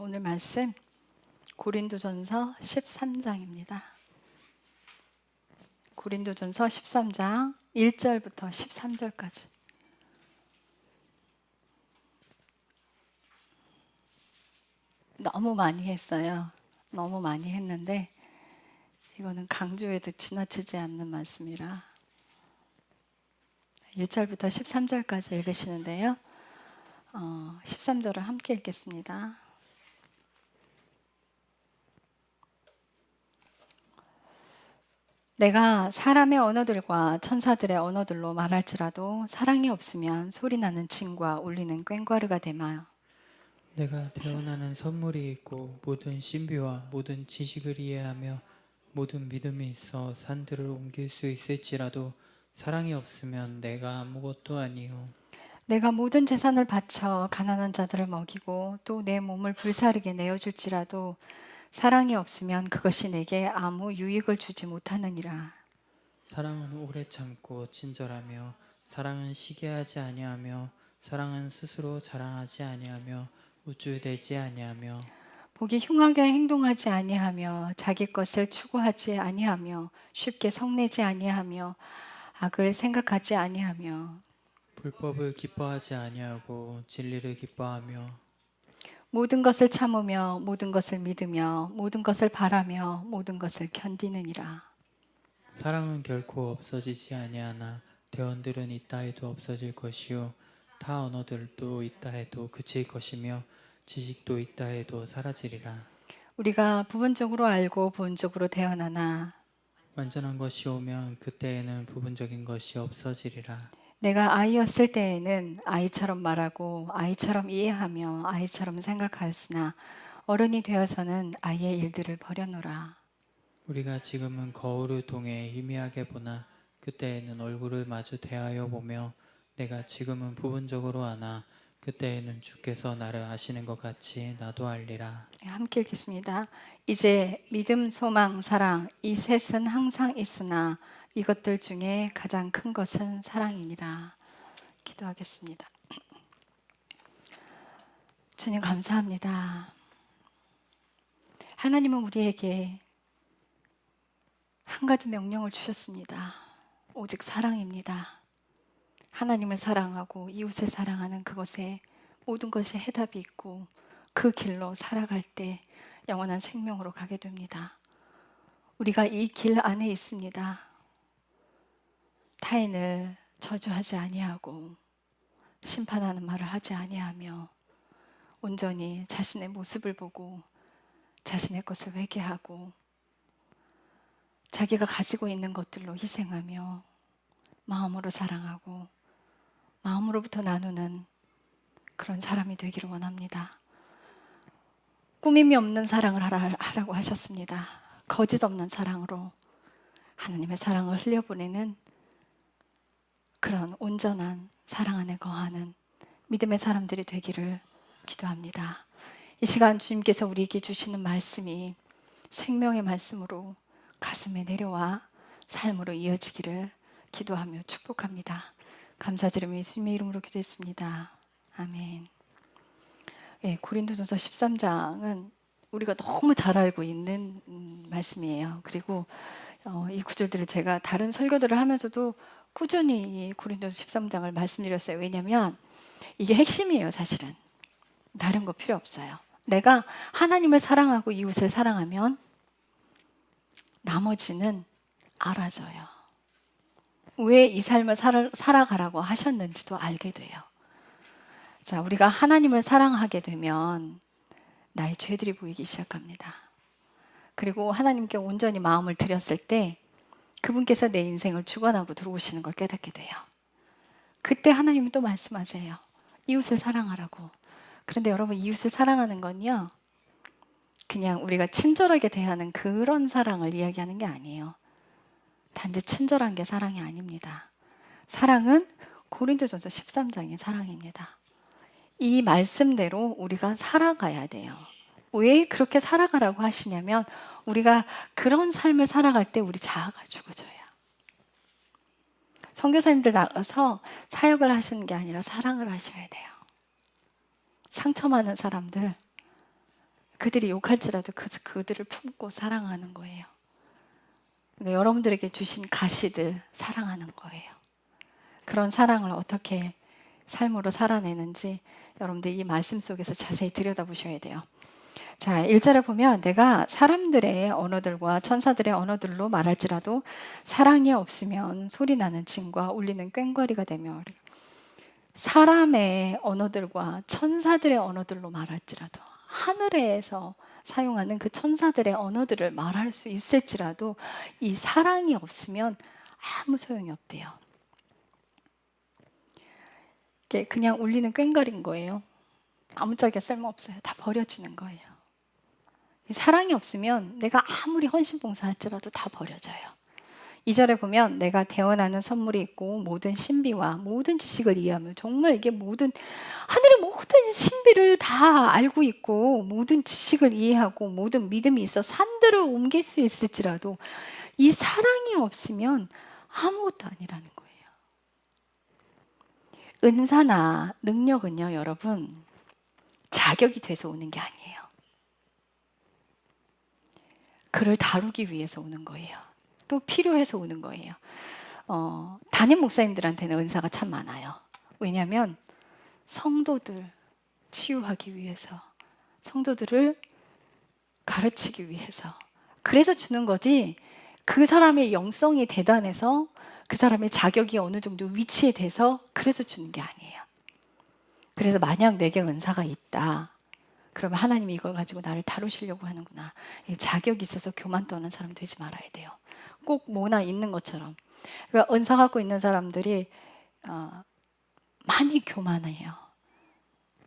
오늘 말씀 고린도전서 13장입니다. 고린도전서 13장 1절부터 13절까지. 너무 많이 했어요. 너무 많이 했는데 이거는 강조해도 지나치지 않는 말씀이라 1절부터 13절까지 읽으시는데요. 13절을 함께 읽겠습니다. 내가 사람의 언어들과 천사들의 언어들로 말할지라도 사랑이 없으면 소리나는 징과 울리는 꽹과르가 되마요. 내가 태어나는 선물이 있고 모든 신비와 모든 지식을 이해하며 모든 믿음이 있어 산들을 옮길 수 있을지라도 사랑이 없으면 내가 아무것도 아니요. 내가 모든 재산을 바쳐 가난한 자들을 먹이고 또 내 몸을 불사르게 내어줄지라도 사랑이 없으면 그것이 내게 아무 유익을 주지 못하느니라. 사랑은 오래 참고 친절하며 사랑은 시기하지 아니하며 사랑은 스스로 자랑하지 아니하며 우쭐대지 아니하며 보기 흉하게 행동하지 아니하며 자기 것을 추구하지 아니하며 쉽게 성내지 아니하며 악을 생각하지 아니하며 불법을 기뻐하지 아니하고 진리를 기뻐하며 모든 것을 참으며 모든 것을 믿으며 모든 것을 바라며 모든 것을 견디느니라. 사랑은 결코 없어지지 아니하나 대원들은 있다 해도 없어질 것이요 타 언어들도 있다 해도 그칠 것이며 지식도 있다 해도 사라지리라. 우리가 부분적으로 알고 부분적으로 대언하나 완전한 것이 오면 그때에는 부분적인 것이 없어지리라. 내가 아이였을 때에는 아이처럼 말하고 아이처럼 이해하며 아이처럼 생각하였으나 어른이 되어서는 아이의 일들을 버려노라. 우리가 지금은 거울을 통해 희미하게 보나 그때에는 얼굴을 마주 대하여 보며 내가 지금은 부분적으로 아나 그때에는 주께서 나를 아시는 것 같이 나도 알리라. 함께 읽겠습니다. 이제 믿음, 소망, 사랑 이 셋은 항상 있으나 이것들 중에 가장 큰 것은 사랑이니라. 기도하겠습니다. 주님 감사합니다. 하나님은 우리에게 한 가지 명령을 주셨습니다. 오직 사랑입니다. 하나님을 사랑하고 이웃을 사랑하는 그것에 모든 것이 해답이 있고 그 길로 살아갈 때 영원한 생명으로 가게 됩니다. 우리가 이 길 안에 있습니다. 타인을 저주하지 아니하고 심판하는 말을 하지 아니하며 온전히 자신의 모습을 보고 자신의 것을 회개하고 자기가 가지고 있는 것들로 희생하며 마음으로 사랑하고 마음으로부터 나누는 그런 사람이 되기를 원합니다. 꾸밈이 없는 사랑을 하라고 하셨습니다. 거짓 없는 사랑으로 하나님의 사랑을 흘려보내는 그런 온전한 사랑 안에 거하는 믿음의 사람들이 되기를 기도합니다. 이 시간 주님께서 우리에게 주시는 말씀이 생명의 말씀으로 가슴에 내려와 삶으로 이어지기를 기도하며 축복합니다. 감사드리며 예수님의 이름으로 기도했습니다. 아멘. 예, 고린도전서 13장은 우리가 너무 잘 알고 있는 말씀이에요. 그리고 이 구절들을 제가 다른 설교들을 하면서도 꾸준히 이 고린도전서 13장을 말씀드렸어요. 왜냐하면 이게 핵심이에요, 사실은. 다른 거 필요 없어요. 내가 하나님을 사랑하고 이웃을 사랑하면 나머지는 알아져요. 왜 이 삶을 살아가라고 하셨는지도 알게 돼요. 자, 우리가 하나님을 사랑하게 되면 나의 죄들이 보이기 시작합니다. 그리고 하나님께 온전히 마음을 드렸을 때 그분께서 내 인생을 주관하고 들어오시는 걸 깨닫게 돼요. 그때 하나님은 또 말씀하세요. 이웃을 사랑하라고. 그런데 여러분, 이웃을 사랑하는 건요, 그냥 우리가 친절하게 대하는 그런 사랑을 이야기하는 게 아니에요. 단지 친절한 게 사랑이 아닙니다. 사랑은 고린도전서 13장의 사랑입니다. 이 말씀대로 우리가 살아가야 돼요. 왜 그렇게 살아가라고 하시냐면 우리가 그런 삶을 살아갈 때 우리 자아가 죽어져요. 선교사님들 나가서 사역을 하시는 게 아니라 사랑을 하셔야 돼요. 상처 많은 사람들, 그들이 욕할지라도 그들을 품고 사랑하는 거예요. 그러니까 여러분들에게 주신 가시들 사랑하는 거예요. 그런 사랑을 어떻게 삶으로 살아내는지 여러분들 이 말씀 속에서 자세히 들여다보셔야 돼요. 자, 1절에 보면 내가 사람들의 언어들과 천사들의 언어들로 말할지라도 사랑이 없으면 소리나는 징과 울리는 꽹과리가 되며, 사람의 언어들과 천사들의 언어들로 말할지라도, 하늘에서 사용하는 그 천사들의 언어들을 말할 수 있을지라도 이 사랑이 없으면 아무 소용이 없대요. 이게 그냥 울리는 꽹과리인 거예요. 아무짝에 쓸모없어요. 다 버려지는 거예요. 사랑이 없으면 내가 아무리 헌신봉사할지라도 다 버려져요. 2절에 보면 내가 대언하는 선물이 있고 모든 신비와 모든 지식을 이해하며, 정말 이게 모든 하늘의 모든 신비를 다 알고 있고 모든 지식을 이해하고 모든 믿음이 있어 산들을 옮길 수 있을지라도 이 사랑이 없으면 아무것도 아니라는 거예요. 은사나 능력은요, 여러분, 자격이 돼서 오는 게 아니에요. 그를 다루기 위해서 오는 거예요. 또 필요해서 오는 거예요. 담임 목사님들한테는 은사가 참 많아요. 왜냐하면 성도들 치유하기 위해서, 성도들을 가르치기 위해서, 그래서 주는 거지, 그 사람의 영성이 대단해서 그 사람의 자격이 어느 정도 위치에 돼서 그래서 주는 게 아니에요. 그래서 만약 내게 은사가 있다, 그러면 하나님이 이걸 가지고 나를 다루시려고 하는구나. 자격이 있어서 교만 떠는 사람 되지 말아야 돼요. 꼭 뭐나 있는 것처럼. 그러니까 은사 갖고 있는 사람들이 많이 교만해요.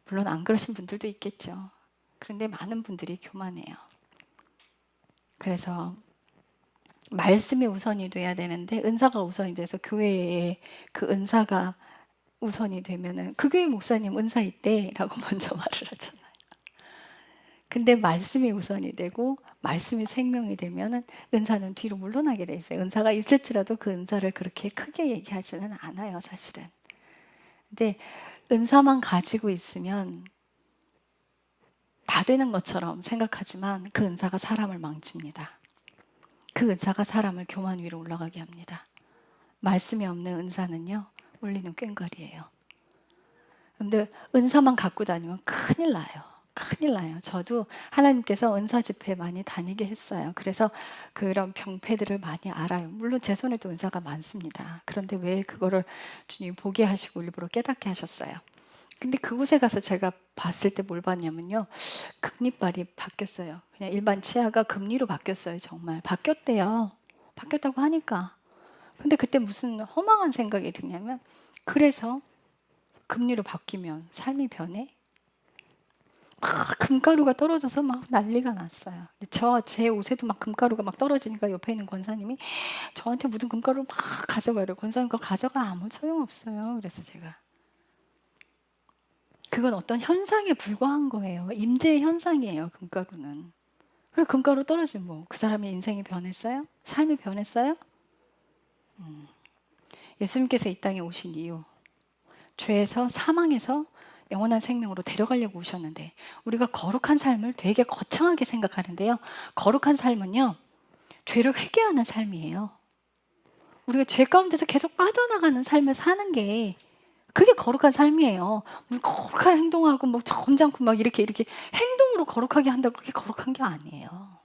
물론 안 그러신 분들도 있겠죠. 그런데 많은 분들이 교만해요. 그래서 말씀이 우선이 돼야 되는데 은사가 우선이 돼서 교회에 그 은사가 우선이 되면은 그 교회 목사님 은사 있대라고 먼저 말을 하잖아요. 근데 말씀이 우선이 되고 말씀이 생명이 되면은 은사는 뒤로 물러나게 돼 있어요. 은사가 있을지라도 그 은사를 그렇게 크게 얘기하지는 않아요, 사실은. 근데 은사만 가지고 있으면 다 되는 것처럼 생각하지만 그 은사가 사람을 망칩니다. 그 은사가 사람을 교만 위로 올라가게 합니다. 말씀이 없는 은사는요, 울리는 꽹과리예요. 근데 은사만 갖고 다니면 큰일 나요. 큰일 나요. 저도 하나님께서 은사 집회 많이 다니게 했어요. 그래서 그런 병폐들을 많이 알아요. 물론 제 손에도 은사가 많습니다. 그런데 왜 그거를 주님 보게 하시고 일부러 깨닫게 하셨어요. 근데 그곳에 가서 제가 봤을 때 뭘 봤냐면요, 금리빨이 바뀌었어요. 그냥 일반 치아가 금리로 바뀌었어요. 정말 바뀌었대요. 바뀌었다고 하니까. 근데 그때 무슨 허망한 생각이 드냐면, 그래서 금리로 바뀌면 삶이 변해? 막 금가루가 떨어져서 막 난리가 났어요. 제 옷에도 막 금가루가 막 떨어지니까 옆에 있는 권사님이 저한테 묻은 금가루를 막 가져가래요. 권사님 그거 가져가, 아무 소용없어요. 그래서 제가, 그건 어떤 현상에 불과한 거예요. 임재의 현상이에요, 금가루는. 그리고 금가루 떨어지면 뭐 그 사람의 인생이 변했어요? 삶이 변했어요? 예수님께서 이 땅에 오신 이유, 죄에서 사망에서 영원한 생명으로 데려가려고 오셨는데, 우리가 거룩한 삶을 되게 거창하게 생각하는데요, 거룩한 삶은요, 죄를 회개하는 삶이에요. 우리가 죄 가운데서 계속 빠져나가는 삶을 사는 게, 그게 거룩한 삶이에요. 거룩하게 행동하고 뭐 점잖고 막 이렇게 행동으로 거룩하게 한다고 그게 거룩한 게 아니에요.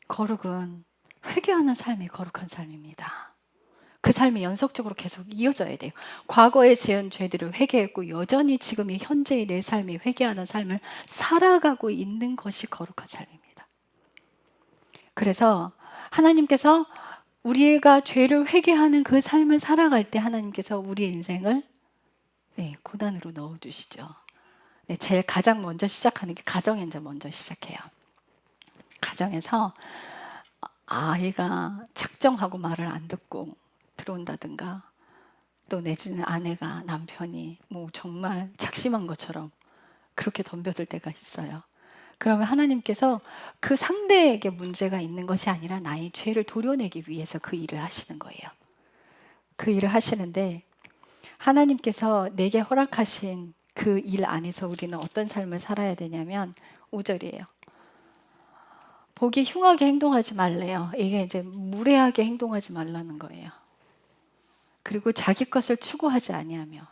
거룩은 회개하는 삶이 거룩한 삶입니다. 그 삶이 연속적으로 계속 이어져야 돼요. 과거에 지은 죄들을 회개했고 여전히 지금 이 현재의 내 삶이 회개하는 삶을 살아가고 있는 것이 거룩한 삶입니다. 그래서 하나님께서 우리가 죄를 회개하는 그 삶을 살아갈 때 하나님께서 우리 인생을 고난으로 넣어주시죠. 제일 가장 먼저 시작하는 게 가정에 이제 먼저 시작해요. 가정에서 아이가 작정하고 말을 안 듣고 들어온다든가, 또 내지는 아내가 남편이 뭐 정말 작심한 것처럼 그렇게 덤벼들 때가 있어요. 그러면 하나님께서 그 상대에게 문제가 있는 것이 아니라 나의 죄를 도려내기 위해서 그 일을 하시는 거예요. 그 일을 하시는데, 하나님께서 내게 허락하신 그 일 안에서 우리는 어떤 삶을 살아야 되냐면 5절이에요. 보기 흉하게 행동하지 말래요. 이게 이제 무례하게 행동하지 말라는 거예요. 그리고 자기 것을 추구하지 아니하며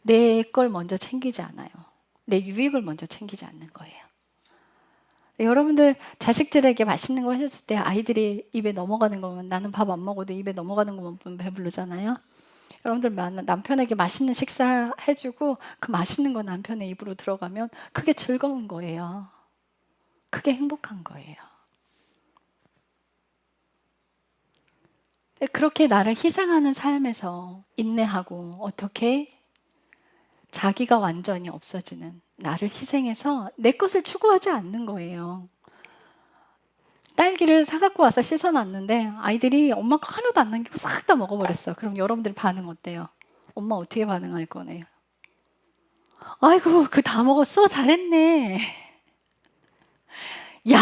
내 걸 먼저 챙기지 않아요. 내 유익을 먼저 챙기지 않는 거예요. 여러분들 자식들에게 맛있는 거 해줬을 때 아이들이 입에 넘어가는 거면 나는 밥 안 먹어도 입에 넘어가는 것만 보면 배부르잖아요. 여러분들 남편에게 맛있는 식사 해주고 그 맛있는 거 남편의 입으로 들어가면 그게 즐거운 거예요. 그게 행복한 거예요. 그렇게 나를 희생하는 삶에서 인내하고 어떻게 자기가 완전히 없어지는 나를 희생해서 내 것을 추구하지 않는 거예요. 딸기를 사갖고 와서 씻어놨는데 아이들이 엄마 거 하나도 안 남기고 싹 다 먹어버렸어. 그럼 여러분들 반응 어때요? 엄마 어떻게 반응할 거네요? 아이고 그 다 먹었어? 잘했네. 야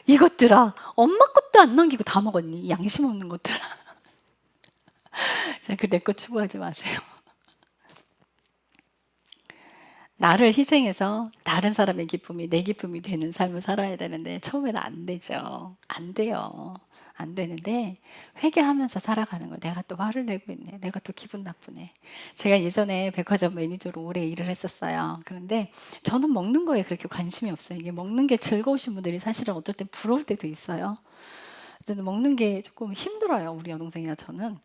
이것들아 엄마 것도 안 남기고 다 먹었니? 양심 없는 것들아. 그 내 거 추구하지 마세요. 나를 희생해서 다른 사람의 기쁨이 내 기쁨이 되는 삶을 살아야 되는데 처음에는 안 되죠. 안 돼요. 안 되는데 회개하면서 살아가는 거예요. 내가 또 화를 내고 있네. 내가 또 기분 나쁘네. 제가 예전에 백화점 매니저로 오래 일을 했었어요. 그런데 저는 먹는 거에 그렇게 관심이 없어요. 이게 먹는 게 즐거우신 분들이 사실은 어떨 때 부러울 때도 있어요. 저는 먹는 게 조금 힘들어요. 우리 여동생이나 저는.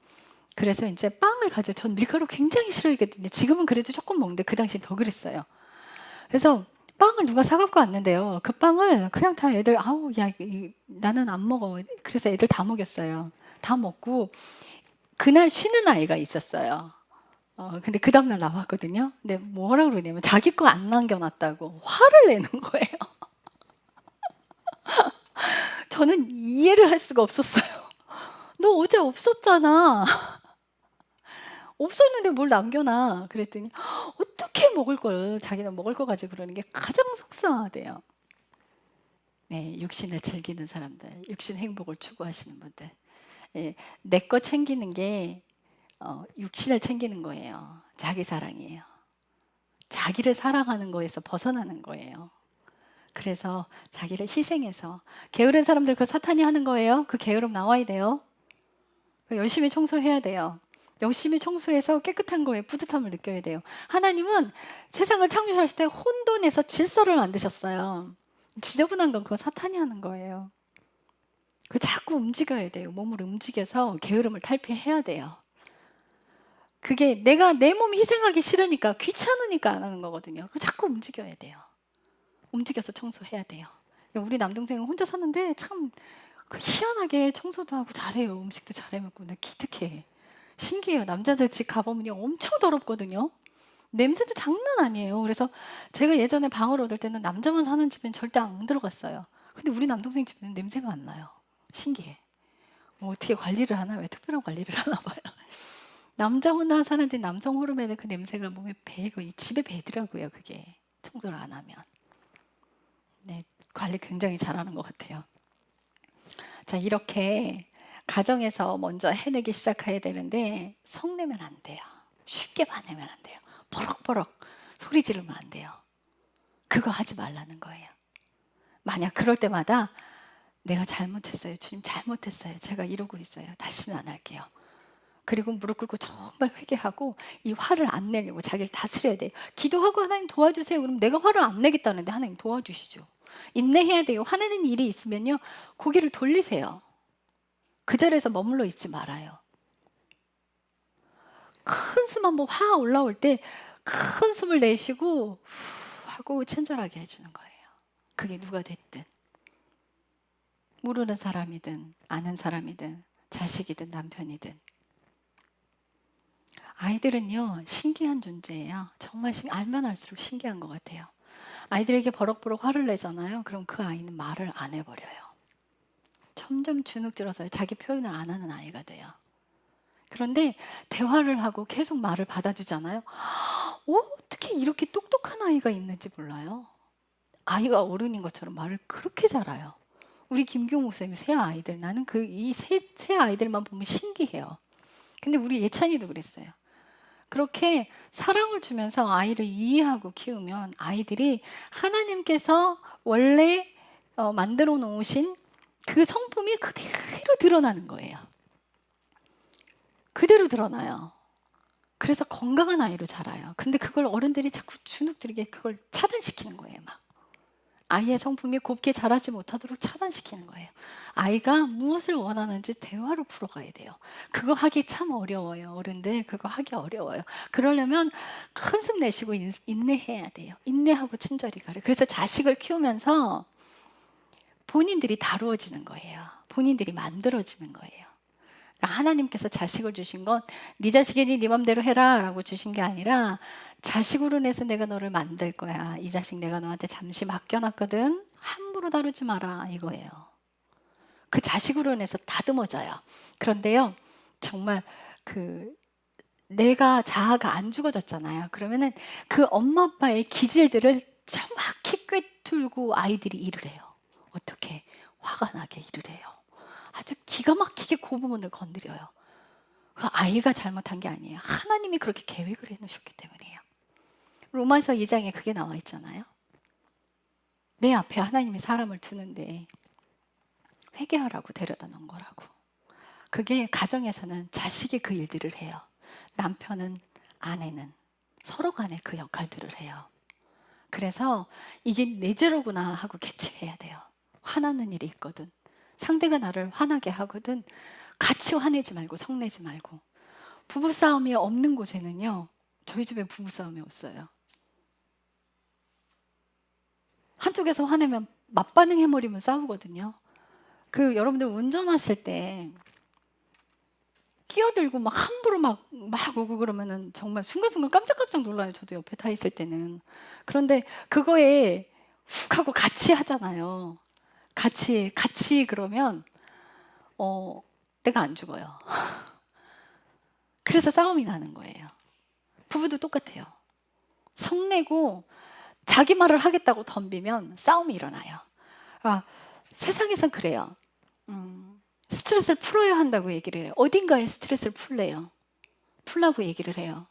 그래서 이제 빵을 가지고 전 밀가루 굉장히 싫어했거든요. 지금은 그래도 조금 먹는데 그 당시엔 더 그랬어요. 그래서 빵을 누가 사갖고 왔는데요. 그 빵을 그냥 다 애들 아우 야 나는 안 먹어. 그래서 애들 다 먹였어요. 다 먹고 그날 쉬는 아이가 있었어요. 근데 그 다음날 나왔거든요. 근데 뭐라 그러냐면 자기 거 안 남겨놨다고 화를 내는 거예요. 저는 이해를 할 수가 없었어요. 너 어제 없었잖아. 없었는데 뭘 남겨놔. 그랬더니 어떻게 먹을 걸 자기는 먹을 거 가지고 그러는 게 가장 속상하대요. 네, 육신을 즐기는 사람들, 육신 행복을 추구하시는 분들, 예, 내 거 챙기는 게 육신을 챙기는 거예요. 자기 사랑이에요. 자기를 사랑하는 거에서 벗어나는 거예요. 그래서 자기를 희생해서 게으른 사람들 그 사탄이 하는 거예요. 그 게으름 나와야 돼요. 열심히 청소해야 돼요. 열심히 청소해서 깨끗한 거에 뿌듯함을 느껴야 돼요. 하나님은 세상을 창조하실 때 혼돈에서 질서를 만드셨어요. 지저분한 건 그거 사탄이 하는 거예요. 그 자꾸 움직여야 돼요. 몸을 움직여서 게으름을 탈피해야 돼요. 그게 내가 내 몸 희생하기 싫으니까 귀찮으니까 안 하는 거거든요. 그 자꾸 움직여야 돼요. 움직여서 청소해야 돼요. 우리 남동생은 혼자 사는데 참 희한하게 청소도 하고 잘해요. 음식도 잘해 먹고 기특해. 신기해요. 남자들 집 가보면요 엄청 더럽거든요. 냄새도 장난 아니에요. 그래서 제가 예전에 방을 얻을 때는 남자만 사는 집엔 절대 안 들어갔어요. 근데 우리 남동생 집에는 냄새가 안 나요. 신기해. 뭐 어떻게 관리를 하나? 왜 특별한 관리를 하나 봐요. 남자 혼자 사는데 남성 호르몬의 그 냄새가 몸에 배고 이 집에 배더라고요. 그게 청소를 안 하면. 네, 관리 굉장히 잘하는 것 같아요. 자, 이렇게 가정에서 먼저 해내기 시작해야 되는데 성내면 안 돼요. 쉽게 화내면 안 돼요. 버럭버럭 소리 지르면 안 돼요. 그거 하지 말라는 거예요. 만약 그럴 때마다 내가 잘못했어요. 주님 잘못했어요. 제가 이러고 있어요. 다시는 안 할게요. 그리고 무릎 꿇고 정말 회개하고 이 화를 안 내려고 자기를 다스려야 돼요. 기도하고 하나님 도와주세요. 그럼 내가 화를 안 내겠다는데 하나님 도와주시죠. 인내해야 돼요. 화내는 일이 있으면요. 고개를 돌리세요. 그 자리에서 머물러 있지 말아요. 큰 숨 한번 확 올라올 때 큰 숨을 내쉬고 하고 친절하게 해주는 거예요. 그게 누가 됐든 모르는 사람이든 아는 사람이든 자식이든 남편이든 아이들은요 신기한 존재예요. 정말 알면 알수록 신기한 것 같아요. 아이들에게 버럭버럭 화를 내잖아요. 그럼 그 아이는 말을 안 해버려요. 점점 주눅들어서 자기 표현을 안 하는 아이가 돼요. 그런데 대화를 하고 계속 말을 받아주잖아요. 어떻게 이렇게 똑똑한 아이가 있는지 몰라요. 아이가 어른인 것처럼 말을 그렇게 잘해요. 우리 김교 목사님 세 아이들 나는 이 세 아이들만 보면 신기해요. 근데 우리 예찬이도 그랬어요. 그렇게 사랑을 주면서 아이를 이해하고 키우면 아이들이 하나님께서 원래 만들어 놓으신 그 성품이 그대로 드러나는 거예요. 그대로 드러나요. 그래서 건강한 아이로 자라요. 근데 그걸 어른들이 자꾸 주눅들게 그걸 차단시키는 거예요. 막 아이의 성품이 곱게 자라지 못하도록 차단시키는 거예요. 아이가 무엇을 원하는지 대화로 풀어가야 돼요. 그거 하기 참 어려워요. 어른들 그거 하기 어려워요. 그러려면 큰 숨 내쉬고 인내해야 돼요. 인내하고 친절히 가려. 그래서 자식을 키우면서 본인들이 다루어지는 거예요. 본인들이 만들어지는 거예요. 그러니까 하나님께서 자식을 주신 건 네 자식이니 네 맘대로 해라 라고 주신 게 아니라 자식으로 인해서 내가 너를 만들 거야. 이 자식 내가 너한테 잠시 맡겨놨거든. 함부로 다루지 마라 이거예요. 그 자식으로 인해서 다듬어져요. 그런데요 정말 내가 자아가 안 죽어졌잖아요. 그러면은 그 엄마 아빠의 기질들을 정확히 꿰뚫고 아이들이 일을 해요. 어떻게? 화가 나게 일을 해요. 아주 기가 막히게 그 부분을 건드려요. 그 아이가 잘못한 게 아니에요. 하나님이 그렇게 계획을 해놓으셨기 때문이에요. 로마서 2장에 그게 나와 있잖아요. 내 앞에 하나님이 사람을 두는데 회개하라고 데려다 놓은 거라고. 그게 가정에서는 자식이 그 일들을 해요. 남편은 아내는 서로 간에 그 역할들을 해요. 그래서 이게 내 죄로구나 하고 캐치해야 돼요. 화나는 일이 있거든. 상대가 나를 화나게 하거든. 같이 화내지 말고 성내지 말고. 부부싸움이 없는 곳에는요. 저희 집에 부부싸움이 없어요. 한쪽에서 화내면 맞반응 해버리면 싸우거든요. 여러분들 운전하실 때 끼어들고 막 함부로 막 오고 그러면은 정말 순간순간 깜짝깜짝 놀라요. 저도 옆에 타 있을 때는. 그런데 그거에 훅 하고 같이 하잖아요. 같이 그러면 내가 안 죽어요. 그래서 싸움이 나는 거예요. 부부도 똑같아요. 성내고 자기 말을 하겠다고 덤비면 싸움이 일어나요. 세상에선 그래요. 스트레스를 풀어야 한다고 얘기를 해요. 어딘가에 스트레스를 풀라고 얘기를 해요.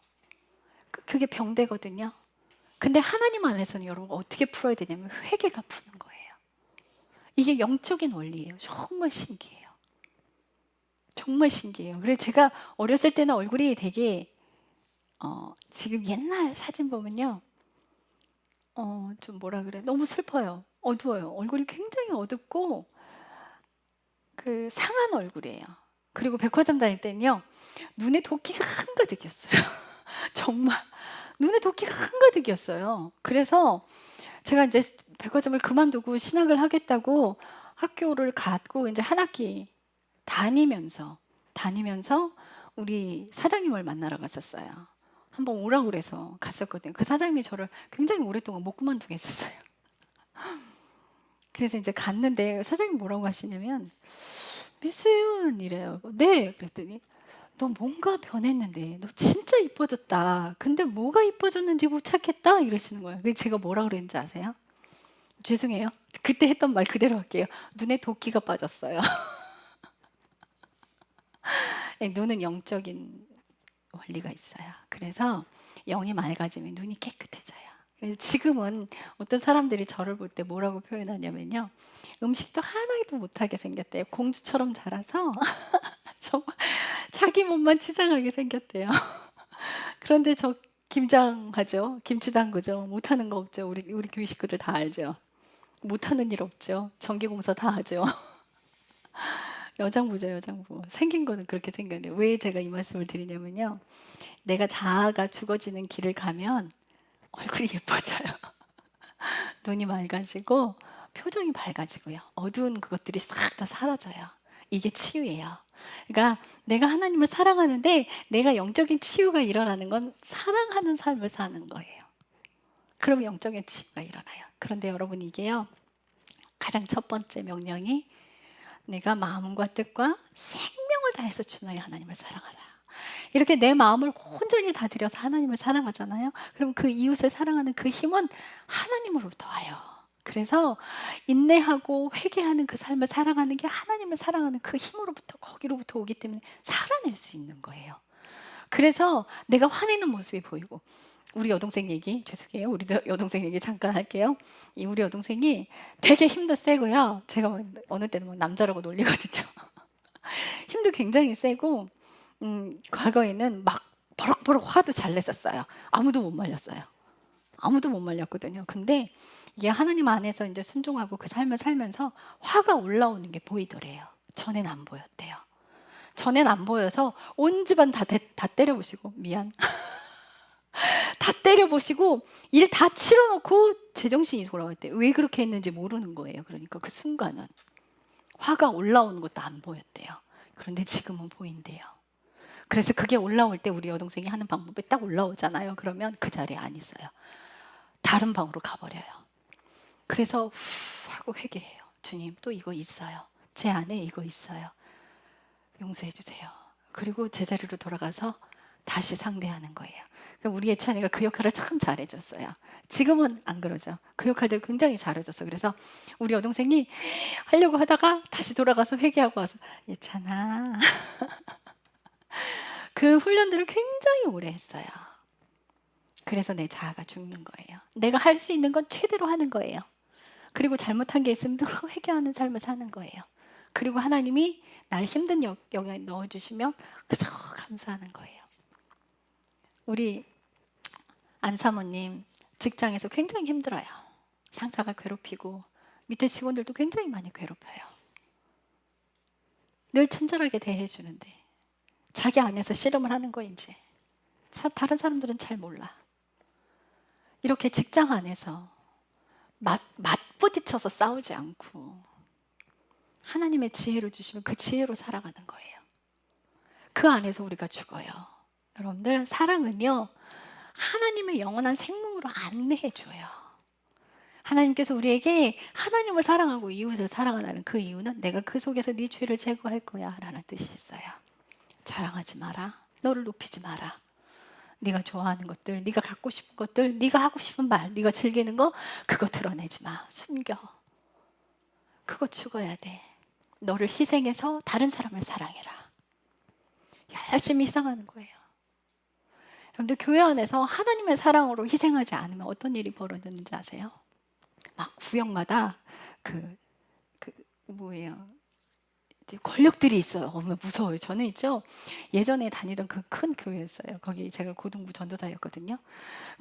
그게 병되거든요. 근데 하나님 안에서는 여러분 어떻게 풀어야 되냐면 회개가 푸는 거예요. 이게 영적인 원리예요. 정말 신기해요. 정말 신기해요. 그래서 제가 어렸을 때는 얼굴이 되게 지금 옛날 사진 보면요. 좀 뭐라 그래. 너무 슬퍼요. 어두워요. 얼굴이 굉장히 어둡고 상한 얼굴이에요. 그리고 백화점 다닐 때는요. 눈에 도끼가 한가득이었어요. 정말 눈에 도끼가 한가득이었어요. 그래서 제가 이제 백화점을 그만두고 신학을 하겠다고 학교를 갔고 이제 한 학기 다니면서 우리 사장님을 만나러 갔었어요. 한번 오라고 그래서 갔었거든요. 그 사장님이 저를 굉장히 오랫동안 못 그만두게 했었어요. 그래서 이제 갔는데 사장님 뭐라고 하시냐면 미수윤 이래요. 네 그랬더니 너 뭔가 변했는데 너 진짜 이뻐졌다. 근데 뭐가 이뻐졌는지 못 찾겠다 이러시는 거예요. 그래서 제가 뭐라 그랬는지 아세요? 죄송해요. 그때 했던 말 그대로 할게요. 눈에 도끼가 빠졌어요. 눈은 영적인 원리가 있어요. 그래서 영이 맑아지면 눈이 깨끗해져요. 그래서 지금은 어떤 사람들이 저를 볼 때 뭐라고 표현하냐면요. 음식도 하나도 못하게 생겼대요. 공주처럼 자라서 정말 자기 몸만 치장하게 생겼대요. 그런데 저 김장하죠. 김치 담그죠. 못하는 거 없죠. 우리 교회 식구들 다 알죠. 못하는 일 없죠. 전기공사 다 하죠. 여장부죠, 여장부. 생긴 거는 그렇게 생겼네요. 왜 제가 이 말씀을 드리냐면요. 내가 자아가 죽어지는 길을 가면 얼굴이 예뻐져요. 눈이 맑아지고 표정이 밝아지고요. 어두운 그것들이 싹 다 사라져요. 이게 치유예요. 그러니까 내가 하나님을 사랑하는데 내가 영적인 치유가 일어나는 건 사랑하는 삶을 사는 거예요. 그럼 영적인 치유가 일어나요. 그런데 여러분 이게요. 가장 첫 번째 명령이 내가 마음과 뜻과 생명을 다해서 주 너의 하나님을 사랑하라. 이렇게 내 마음을 온전히 다 들여서 하나님을 사랑하잖아요. 그럼 그 이웃을 사랑하는 그 힘은 하나님으로부터 와요. 그래서 인내하고 회개하는 그 삶을 살아가는 게 하나님을 사랑하는 그 힘으로부터 거기로부터 오기 때문에 살아낼 수 있는 거예요. 그래서 내가 화내는 모습이 보이고, 우리 여동생 얘기, 죄송해요. 우리 여동생 얘기 잠깐 할게요. 우리 여동생이 되게 힘도 세고요. 제가 어느 때는 막 남자라고 놀리거든요. 힘도 굉장히 세고, 과거에는 막 버럭버럭 화도 잘 냈었어요. 아무도 못 말렸어요. 아무도 못 말렸거든요. 근데 이게 하나님 안에서 이제 순종하고 그 삶을 살면서 화가 올라오는 게 보이더래요. 전엔 안 보였대요. 전엔 안 보여서 온 집안 다 때려보시고, 미안. 다 때려보시고 일 다 치러놓고 제정신이 돌아올 때 왜 그렇게 했는지 모르는 거예요. 그러니까 그 순간은 화가 올라오는 것도 안 보였대요. 그런데 지금은 보인대요. 그래서 그게 올라올 때 우리 여동생이 하는 방법이 딱 올라오잖아요. 그러면 그 자리에 안 있어요. 다른 방으로 가버려요. 그래서 후 하고 회개해요. 주님, 또 이거 있어요. 제 안에 이거 있어요. 용서해 주세요. 그리고 제자리로 돌아가서 다시 상대하는 거예요. 그러니까 우리 예찬이가 그 역할을 참 잘해줬어요. 지금은 안 그러죠. 그 역할들 굉장히 잘해줬어. 그래서 우리 여동생이 하려고 하다가 다시 돌아가서 회개하고 와서, 예찬아. 그 훈련들을 굉장히 오래 했어요. 그래서 내 자아가 죽는 거예요. 내가 할 수 있는 건 최대로 하는 거예요. 그리고 잘못한 게 있으면 늘 회개하는 삶을 사는 거예요. 그리고 하나님이 날 힘든 영역에 넣어주시면 그저 감사하는 거예요. 우리 안사모님 직장에서 굉장히 힘들어요. 상사가 괴롭히고 밑에 직원들도 굉장히 많이 괴롭혀요. 늘 친절하게 대해주는데 자기 안에서 씨름을 하는 거인지 다른 사람들은 잘 몰라. 이렇게 직장 안에서 맞부딪혀서 싸우지 않고 하나님의 지혜를 주시면 그 지혜로 살아가는 거예요. 그 안에서 우리가 죽어요. 여러분들, 사랑은요, 하나님의 영원한 생명으로 안내해줘요. 하나님께서 우리에게 하나님을 사랑하고 이웃을 사랑하는 그 이유는 내가 그 속에서 네 죄를 제거할 거야 라는 뜻이 있어요. 자랑하지 마라. 너를 높이지 마라. 네가 좋아하는 것들, 네가 갖고 싶은 것들, 네가 하고 싶은 말, 네가 즐기는 거, 그거 드러내지 마. 숨겨. 그거 죽어야 돼. 너를 희생해서 다른 사람을 사랑해라. 열심히 희생하는 거예요. 여러분들, 교회 안에서 하나님의 사랑으로 희생하지 않으면 어떤 일이 벌어지는지 아세요? 막 구역마다 뭐예요? 이제 권력들이 있어요. 무서워요. 저는 있죠. 예전에 다니던 그 큰 교회였어요. 거기 제가 고등부 전도사였거든요.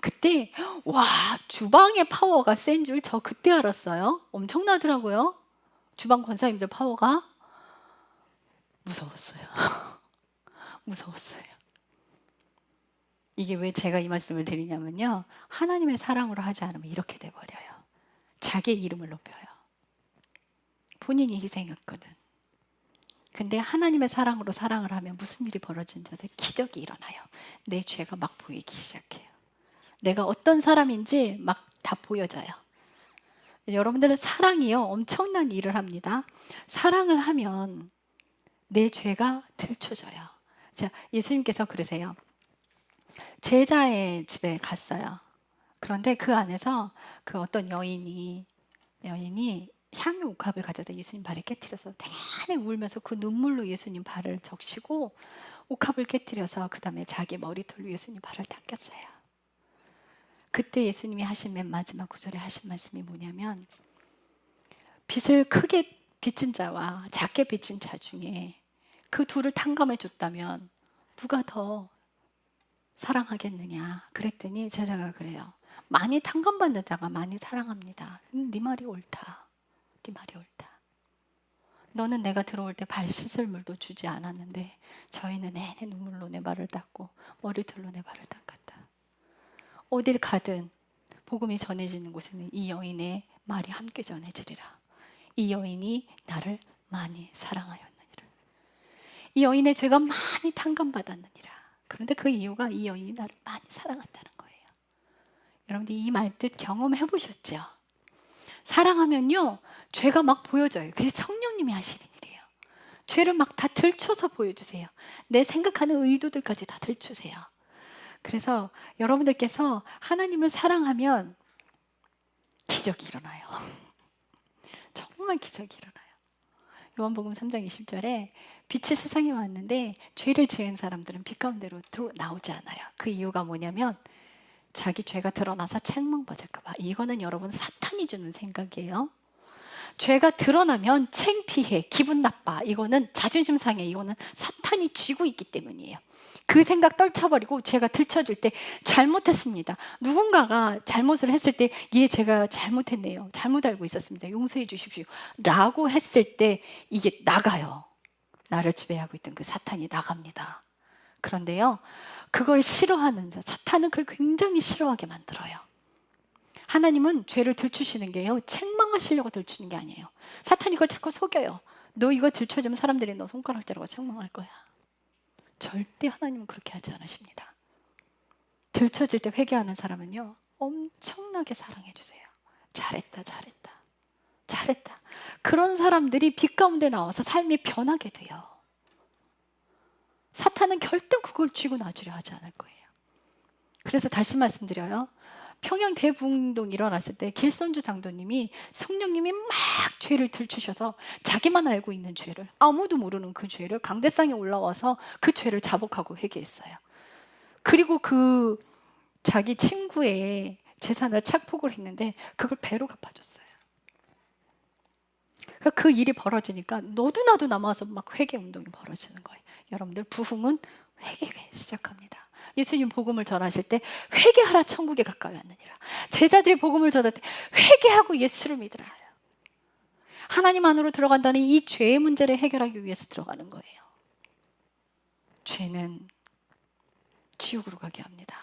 그때 와, 주방의 파워가 센 줄 저 그때 알았어요. 엄청나더라고요. 주방 권사님들 파워가 무서웠어요. 무서웠어요. 이게 왜 제가 이 말씀을 드리냐면요, 하나님의 사랑으로 하지 않으면 이렇게 돼버려요. 자기의 이름을 높여요. 본인이 희생했거든. 근데 하나님의 사랑으로 사랑을 하면 무슨 일이 벌어지는지 아세요? 기적이 일어나요. 내 죄가 막 보이기 시작해요. 내가 어떤 사람인지 막 다 보여져요. 여러분들은 사랑이요, 엄청난 일을 합니다. 사랑을 하면 내 죄가 들춰져요. 자, 예수님께서 그러세요. 제자의 집에 갔어요. 그런데 그 안에서 그 어떤 여인이 향유 옥합을 가져다 예수님 발에 깨트려서 내내 울면서 그 눈물로 예수님 발을 적시고 옥합을 깨트려서 그 다음에 자기 머리털로 예수님 발을 닦였어요. 그때 예수님이 하신 맨 마지막 구절에 하신 말씀이 뭐냐면, 빛을 크게 비친 자와 작게 비친 자 중에 그 둘을 탕감해 줬다면 누가 더 사랑하겠느냐 그랬더니 제자가 그래요. 많이 탕감받는 자가 많이 사랑합니다. 네 말이 옳다. 네 말이 옳다. 너는 내가 들어올 때 발 씻을 물도 주지 않았는데 저희는 내내 눈물로 내 발을 닦고 머리털로 내 발을 닦았다. 어딜 가든 복음이 전해지는 곳에는 이 여인의 말이 함께 전해지리라. 이 여인이 나를 많이 사랑하였느니라. 이 여인의 죄가 많이 탕감받았느니라. 그런데 그 이유가 이 여인이 나를 많이 사랑한다는 거예요. 여러분들, 이 말뜻 경험해 보셨죠? 사랑하면요, 죄가 막 보여져요. 그게 성령님이 하시는 일이에요. 죄를 막 다 들춰서 보여주세요. 내 생각하는 의도들까지 다 들추세요. 그래서 여러분들께서 하나님을 사랑하면 기적이 일어나요. 정말 기적이 일어나요. 요한복음 3장 20절에 빛이 세상에 왔는데 죄를 지은 사람들은 빛 가운데로 나오지 않아요. 그 이유가 뭐냐면 자기 죄가 드러나서 책망받을까 봐. 이거는 여러분 사탄이 주는 생각이에요. 죄가 드러나면 창피해, 기분 나빠. 이거는 자존심 상해. 이거는 사탄이 쥐고 있기 때문이에요. 그 생각 떨쳐버리고 죄가 들춰질 때 잘못했습니다. 누군가가 잘못을 했을 때 예, 제가 잘못했네요. 잘못 알고 있었습니다. 용서해 주십시오. 라고 했을 때 이게 나가요. 나를 지배하고 있던 그 사탄이 나갑니다. 그런데요, 그걸 싫어하는 사탄은 그걸 굉장히 싫어하게 만들어요. 하나님은 죄를 들추시는 게요, 책망하시려고 들추는 게 아니에요. 사탄이 그걸 자꾸 속여요. 너 이거 들춰주면 사람들이 너 손가락질하고 책망할 거야. 절대 하나님은 그렇게 하지 않으십니다. 들춰질 때 회개하는 사람은요, 엄청나게 사랑해 주세요. 잘했다, 잘했다, 잘했다. 그런 사람들이 빛 가운데 나와서 삶이 변하게 돼요. 사탄은 결코 그걸 쥐고 놔주려 하지 않을 거예요. 그래서 다시 말씀드려요. 평양 대부흥운동 일어났을 때 길선주 장로님이 성령님이 막 죄를 들추셔서 자기만 알고 있는 죄를, 아무도 모르는 그 죄를 강대상에 올라와서 그 죄를 자복하고 회개했어요. 그리고 그 자기 친구의 재산을 착복을 했는데 그걸 배로 갚아줬어요. 그 일이 벌어지니까 너도 나도 남아서 막 회개 운동이 벌어지는 거예요. 여러분들, 부흥은 회개가 시작합니다. 예수님 복음을 전하실 때 회개하라, 천국에 가까이 왔느니라. 제자들이 복음을 전할 때 회개하고 예수를 믿으라. 하나님 안으로 들어간다는 이 죄의 문제를 해결하기 위해서 들어가는 거예요. 죄는 지옥으로 가게 합니다.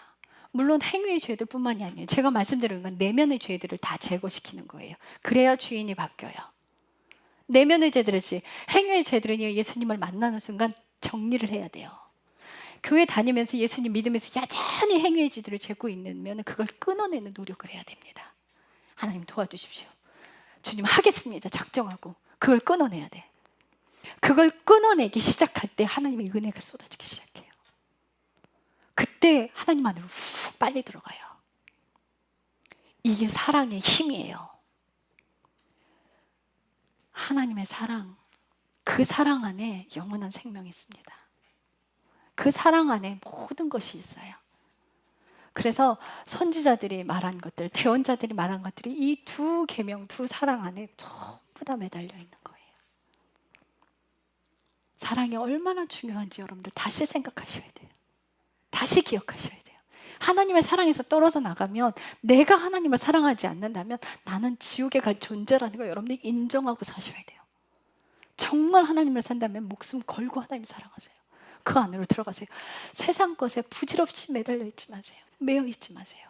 물론 행위의 죄들뿐만이 아니에요. 제가 말씀드리는 건 내면의 죄들을 다 제거시키는 거예요. 그래야 주인이 바뀌어요. 내면의 죄들이지, 행위의 죄들은 예수님을 만나는 순간 정리를 해야 돼요. 교회 다니면서 예수님 믿으면서 여전히 행위의 죄들을 짓고 있으면 그걸 끊어내는 노력을 해야 됩니다. 하나님 도와주십시오. 주님 하겠습니다. 작정하고 그걸 끊어내야 돼. 그걸 끊어내기 시작할 때 하나님의 은혜가 쏟아지기 시작해요. 그때 하나님 안으로 훅 빨리 들어가요. 이게 사랑의 힘이에요. 하나님의 사랑, 그 사랑 안에 영원한 생명이 있습니다. 그 사랑 안에 모든 것이 있어요. 그래서 선지자들이 말한 것들, 대언자들이 말한 것들이 이 두 계명, 두 사랑 안에 전부 다 매달려 있는 거예요. 사랑이 얼마나 중요한지 여러분들 다시 생각하셔야 돼요. 다시 기억하셔야 돼요. 하나님의 사랑에서 떨어져 나가면, 내가 하나님을 사랑하지 않는다면 나는 지옥에 갈 존재라는 걸 여러분들이 인정하고 사셔야 돼요. 정말 하나님을 산다면 목숨 걸고 하나님 사랑하세요. 그 안으로 들어가세요. 세상 것에 부질없이 매달려 있지 마세요. 매여 있지 마세요.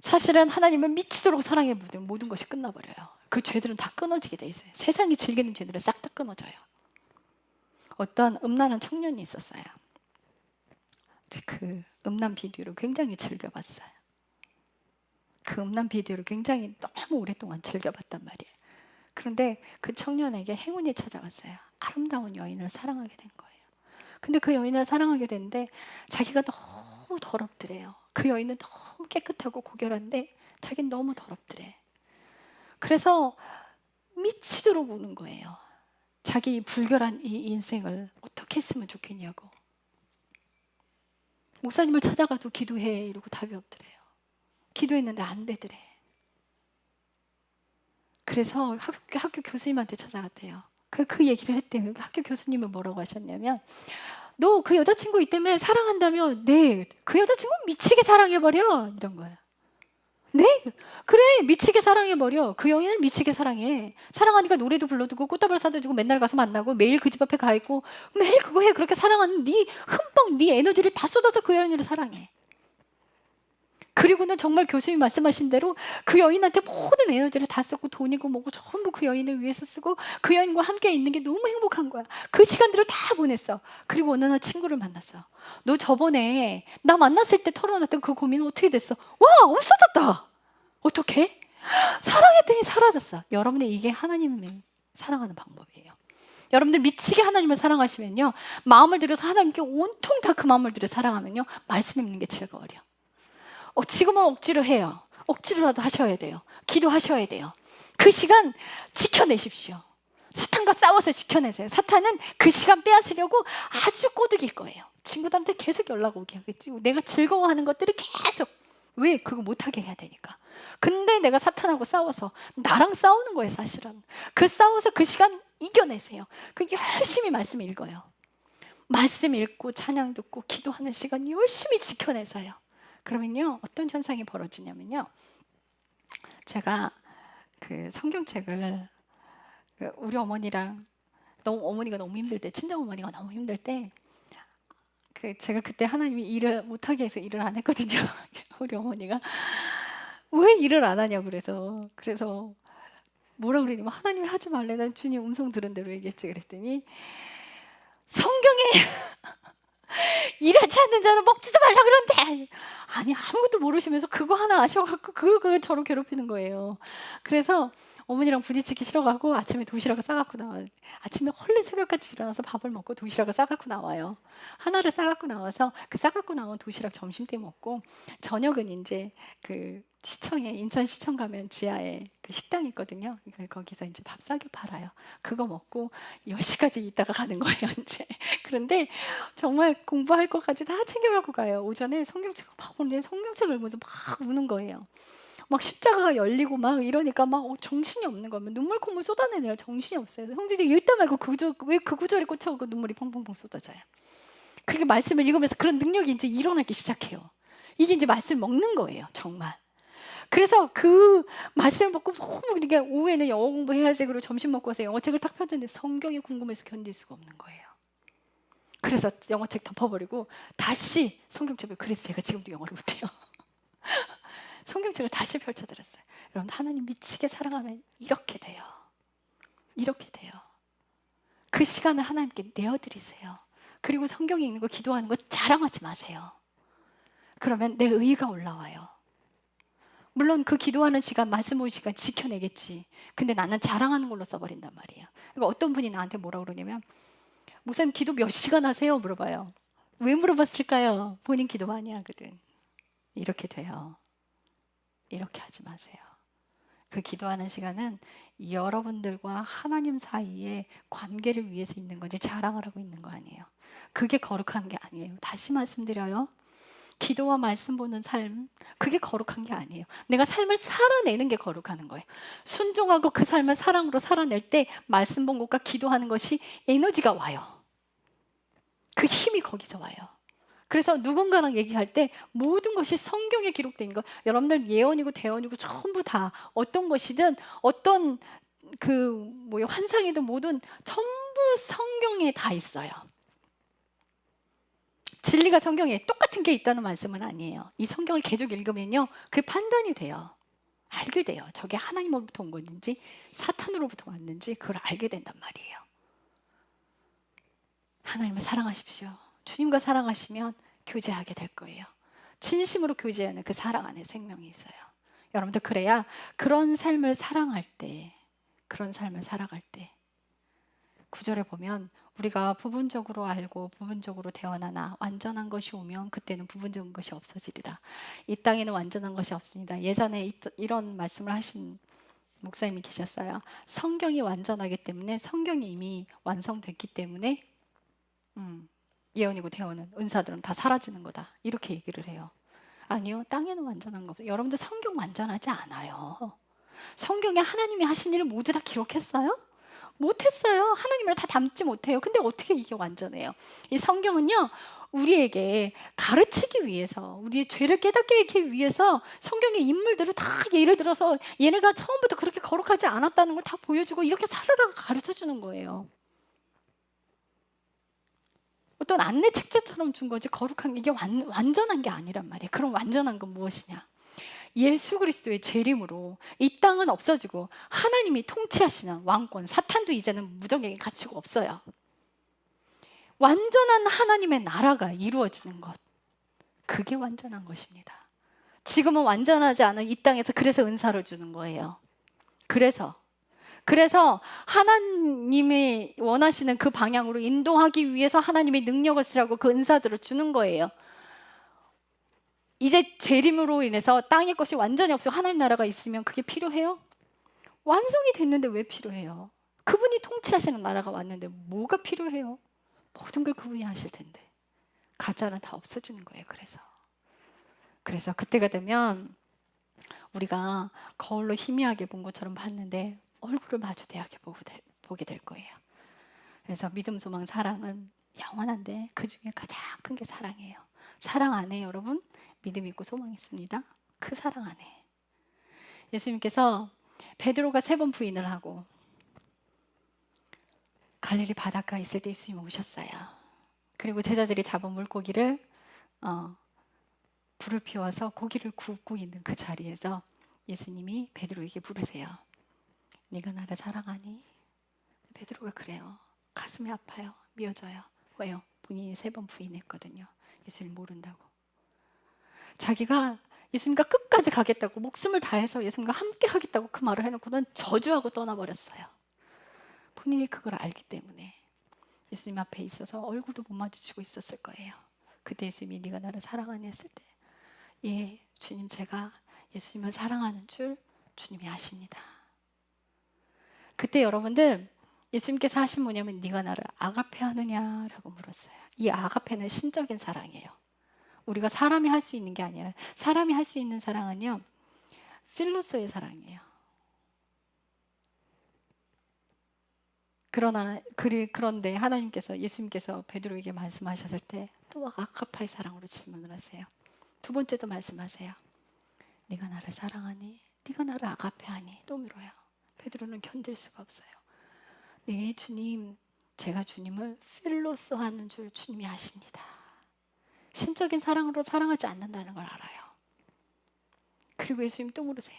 사실은 하나님을 미치도록 사랑해 보면 모든 것이 끝나버려요. 그 죄들은 다 끊어지게 돼 있어요. 세상이 즐기는 죄들은 싹 다 끊어져요. 어떤 음란한 청년이 있었어요. 그 음란 비디오를 굉장히 즐겨봤어요. 그 음란 비디오를 굉장히 너무 오랫동안 즐겨봤단 말이에요. 그런데 그 청년에게 행운이 찾아왔어요. 아름다운 여인을 사랑하게 된 거예요. 근데 그 여인을 사랑하게 됐는데 자기가 너무 더럽더래요. 그 여인은 너무 깨끗하고 고결한데 자기는 너무 더럽더래. 그래서 미치도록 우는 거예요. 자기 불결한 이 인생을 어떻게 했으면 좋겠냐고. 목사님을 찾아가도 기도해 이러고 답이 없더래요. 기도했는데 안 되더래. 그래서 학교 교수님한테 찾아갔대요. 그 얘기를 했대요. 학교 교수님은 뭐라고 하셨냐면, 너 그 여자친구 있다며 사랑한다며? 네, 그 여자친구 미치게 사랑해버려. 이런 거예요. 네? 그래, 미치게 사랑해버려. 그 여인을 미치게 사랑해. 사랑하니까 노래도 불러주고 꽃다발 사다 주고 맨날 가서 만나고 매일 그 집 앞에 가 있고 매일 그거 해. 그렇게 사랑하는 네 흠뻑 네 에너지를 다 쏟아서 그 여인을 사랑해. 그리고는 정말 교수님이 말씀하신 대로 그 여인한테 모든 에너지를 다 썼고 돈이고 뭐고 전부 그 여인을 위해서 쓰고 그 여인과 함께 있는 게 너무 행복한 거야. 그 시간들을 다 보냈어. 그리고 어느 날 친구를 만났어. 너 저번에 나 만났을 때 털어놨던 그 고민은 어떻게 됐어? 와, 없어졌다. 어떻게? 사랑했더니 사라졌어. 여러분들, 이게 하나님을 사랑하는 방법이에요. 여러분들 미치게 하나님을 사랑하시면요, 마음을 들여서 하나님께 온통 다 그 마음을 들여 사랑하면요, 말씀 읽는 게 즐거워요. 지금은 억지로 해요. 억지로라도 하셔야 돼요. 기도하셔야 돼요. 그 시간 지켜내십시오. 사탄과 싸워서 지켜내세요. 사탄은 그 시간 빼앗으려고 아주 꼬드길 거예요. 친구들한테 계속 연락 오게 하겠지. 내가 즐거워하는 것들을 계속, 왜? 그거 못하게 해야 되니까. 근데 내가 사탄하고 싸워서 나랑 싸우는 거예요, 사실은. 그 싸워서 그 시간 이겨내세요. 그 열심히 말씀 읽어요. 말씀 읽고 찬양 듣고 기도하는 시간 열심히 지켜내세요. 그러면요, 어떤 현상이 벌어지냐면요, 제가 그 성경책을 우리 어머니랑 어머니가 너무 힘들 때, 친정 어머니가 너무 힘들 때, 제가 그때 하나님이 일을 못하게 해서 일을 안 했거든요. 우리 어머니가 왜 일을 안 하냐고 그래서 뭐라 그러냐면, 하나님이 하지 말래. 난 주님 음성 들은 대로 얘기했지. 그랬더니 성경에 일하지 않는 자는 먹지도 말라 그런데, 아니 아무것도 모르시면서 그거 하나 아셔갖고 그걸 저를 괴롭히는 거예요. 그래서 어머니랑 부딪히기 싫어가고 아침에 도시락을 싸갖고 나와요. 아침에 얼른 새벽같이 일어나서 밥을 먹고 도시락을 싸갖고 나와요. 하나를 싸갖고 나와서 그 싸갖고 나온 도시락 점심때 먹고, 저녁은 이제 그 시청에, 인천시청 가면 지하에 그 식당이 있거든요. 그러니까 거기서 이제 밥 싸게 팔아요. 그거 먹고 10시까지 있다가 가는 거예요, 이제. 그런데 정말 공부할 것까지 다 챙겨갖고 가요. 오전에 성경책을 막 보는데 성경책을 보면서 막 우는 거예요. 막 십자가가 열리고 막 이러니까 막 정신이 없는 거예요. 눈물 콧물 쏟아내느라 정신이 없어요. 형제들이 읽다 말고 왜 그 구절에 꽂혀서 눈물이 펑펑펑 쏟아져요. 그렇게 말씀을 읽으면서 그런 능력이 이제 일어나기 시작해요. 이게 이제 말씀을 먹는 거예요, 정말. 그래서 그 말씀을 먹고 너무, 이게 오후에는 영어 공부해야지, 그리고 점심 먹고 와서 영어책을 딱 펴는데 성경이 궁금해서 견딜 수가 없는 거예요. 그래서 영어책 덮어버리고 다시 성경책을, 그래서 제가 지금도 영어를 못해요. 성경책을 다시 펼쳐드렸어요. 여러분, 하나님 미치게 사랑하면 이렇게 돼요. 이렇게 돼요. 그 시간을 하나님께 내어드리세요. 그리고 성경 읽는 거, 기도하는 거 자랑하지 마세요. 그러면 내 의의가 올라와요. 물론 그 기도하는 시간, 말씀 보는 시간 지켜내겠지. 근데 나는 자랑하는 걸로 써버린단 말이에요. 그러니까 어떤 분이 나한테 뭐라 그러냐면, 목사님 기도 몇 시간 하세요? 물어봐요. 왜 물어봤을까요? 본인 기도 많이 하거든. 이렇게 돼요. 이렇게 하지 마세요. 그 기도하는 시간은 여러분들과 하나님 사이의 관계를 위해서 있는 거지 자랑을 하고 있는 거 아니에요. 그게 거룩한 게 아니에요. 다시 말씀드려요. 기도와 말씀 보는 삶, 그게 거룩한 게 아니에요. 내가 삶을 살아내는 게 거룩한 거예요. 순종하고 그 삶을 사랑으로 살아낼 때 말씀 본 것과 기도하는 것이 에너지가 와요. 그 힘이 거기서 와요. 그래서 누군가랑 얘기할 때 모든 것이 성경에 기록된 거, 여러분들 예언이고 대언이고 전부 다 어떤 것이든, 어떤 환상이든 뭐든 전부 성경에 다 있어요. 진리가 성경에 똑같은 게 있다는 말씀은 아니에요. 이 성경을 계속 읽으면요, 그게 판단이 돼요. 알게 돼요. 저게 하나님으로부터 온 건지 사탄으로부터 왔는지 그걸 알게 된단 말이에요. 하나님을 사랑하십시오. 주님과 사랑하시면 교제하게 될 거예요. 진심으로 교제하는 그 사랑 안에 생명이 있어요. 여러분들, 그래야 그런 삶을 사랑할 때, 그런 삶을 살아갈 때, 9절에 보면 우리가 부분적으로 알고 부분적으로 대언하나 완전한 것이 오면 그때는 부분적인 것이 없어지리라. 이 땅에는 완전한 것이 없습니다. 예전에 이런 말씀을 하신 목사님이 계셨어요. 성경이 완전하기 때문에, 성경이 이미 완성됐기 때문에 예언이고 대언은, 은사들은 다 사라지는 거다, 이렇게 얘기를 해요. 아니요, 땅에는 완전한 거 없어요. 여러분들, 성경 완전하지 않아요. 성경에 하나님이 하신 일을 모두 다 기록했어요? 못했어요. 하나님을 다 담지 못해요. 근데 어떻게 이게 완전해요? 이 성경은요, 우리에게 가르치기 위해서, 우리의 죄를 깨닫게 하기 위해서 성경의 인물들을 다 예를 들어서 얘네가 처음부터 그렇게 거룩하지 않았다는 걸 다 보여주고 이렇게 살으라고 가르쳐주는 거예요. 어떤 안내 책자처럼 준 거지, 거룩한 게, 이게 완전한 게 아니란 말이에요. 그럼 완전한 건 무엇이냐? 예수 그리스도의 재림으로 이 땅은 없어지고 하나님이 통치하시는 왕권, 사탄도 이제는 무적에게 가치가 없어요. 완전한 하나님의 나라가 이루어지는 것, 그게 완전한 것입니다. 지금은 완전하지 않은 이 땅에서 그래서 은사를 주는 거예요. 그래서 하나님이 원하시는 그 방향으로 인도하기 위해서 하나님이 능력을 쓰라고 그 은사들을 주는 거예요. 이제 재림으로 인해서 땅의 것이 완전히 없어요. 하나님 나라가 있으면 그게 필요해요? 완성이 됐는데 왜 필요해요? 그분이 통치하시는 나라가 왔는데 뭐가 필요해요? 모든 걸 그분이 하실 텐데. 가짜는 다 없어지는 거예요. 그래서 그때가 되면 우리가 거울로 희미하게 본 것처럼 봤는데 얼굴을 마주대하게 보게 될 거예요. 그래서 믿음, 소망, 사랑은 영원한데 그 중에 가장 큰 게 사랑이에요. 사랑 안에 여러분 믿음 있고 소망 있습니다. 그 사랑 안에 예수님께서 베드로가 3번 부인을 하고 갈릴리 바닷가에 있을 때 예수님 오셨어요. 그리고 제자들이 잡은 물고기를 불을 피워서 고기를 굽고 있는 그 자리에서 예수님이 베드로에게 부르세요. 네가 나를 사랑하니? 베드로가 그래요. 가슴이 아파요. 미어져요. 왜요? 본인이 3번 부인했거든요. 예수님 모른다고. 자기가 예수님과 끝까지 가겠다고 목숨을 다해서 예수님과 함께 하겠다고 그 말을 해놓고는 저주하고 떠나버렸어요. 본인이 그걸 알기 때문에 예수님 앞에 있어서 얼굴도 못 마주치고 있었을 거예요. 그때 예수님이 네가 나를 사랑하니 했을 때 예, 주님 제가 예수님을 사랑하는 줄 주님이 아십니다. 그때 여러분들 예수님께서 하신 뭐냐면 네가 나를 아가페 하느냐라고 물었어요. 이 아가페는 신적인 사랑이에요. 우리가 사람이 할 수 있는 게 아니라 사람이 할 수 있는 사랑은요 필로소의 사랑이에요. 그런데 하나님께서 예수님께서 베드로에게 말씀하셨을 때 또 아가파의 사랑으로 질문을 하세요. 2번째도 말씀하세요. 네가 나를 사랑하니? 네가 나를 아가페하니? 또 물어요. 베드로는 견딜 수가 없어요. 네 주님, 제가 주님을 필로소 하는 줄 주님이 아십니다. 신적인 사랑으로 사랑하지 않는다는 걸 알아요. 그리고 예수님 또 물으세요.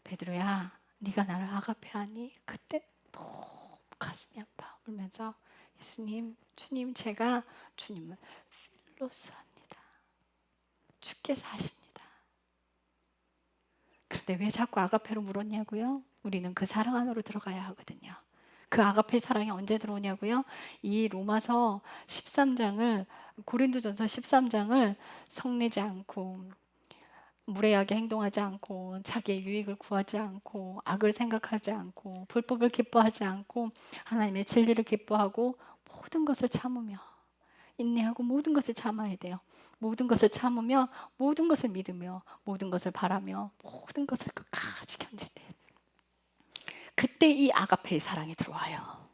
베드로야, 네가 나를 아가페하니? 그때 너무 가슴이 아파 울면서 예수님, 주님 제가 주님을 필로소 합니다. 주께서 하십니다. 그런데 왜 자꾸 아가페로 물었냐고요? 우리는 그 사랑 안으로 들어가야 하거든요. 그 아가페 사랑이 언제 들어오냐고요? 이 로마서 13장을 고린도전서 13장을 성내지 않고 무례하게 행동하지 않고 자기의 유익을 구하지 않고 악을 생각하지 않고 불법을 기뻐하지 않고 하나님의 진리를 기뻐하고 모든 것을 참으며 인내하고 모든 것을 참아야 돼요. 모든 것을 참으며 모든 것을 믿으며 모든 것을 바라며 모든 것을 끝까지 견딜 때 그때 이 아가페의 사랑이 들어와요.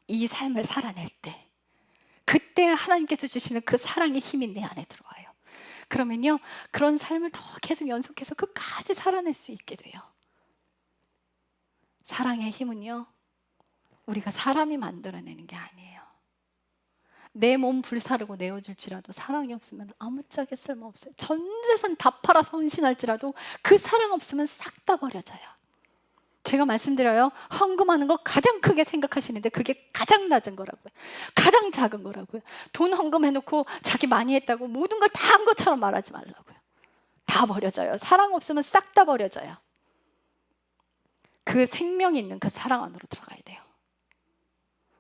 이 삶을 살아낼 때 그때 하나님께서 주시는 그 사랑의 힘이 내 안에 들어와요. 그러면요 그런 삶을 더 계속 연속해서 끝까지 살아낼 수 있게 돼요. 사랑의 힘은요 우리가 사람이 만들어내는 게 아니에요. 내 몸 불사르고 내어줄지라도 사랑이 없으면 아무짝에 쓸모없어요. 전 재산 다 팔아서 헌신할지라도 그 사랑 없으면 싹 다 버려져요. 제가 말씀드려요. 헌금하는 거 가장 크게 생각하시는데 그게 가장 낮은 거라고요. 가장 작은 거라고요. 돈 헌금해놓고 자기 많이 했다고 모든 걸 다 한 것처럼 말하지 말라고요. 다 버려져요. 사랑 없으면 싹 다 버려져요. 그 생명이 있는 그 사랑 안으로 들어가야 돼요.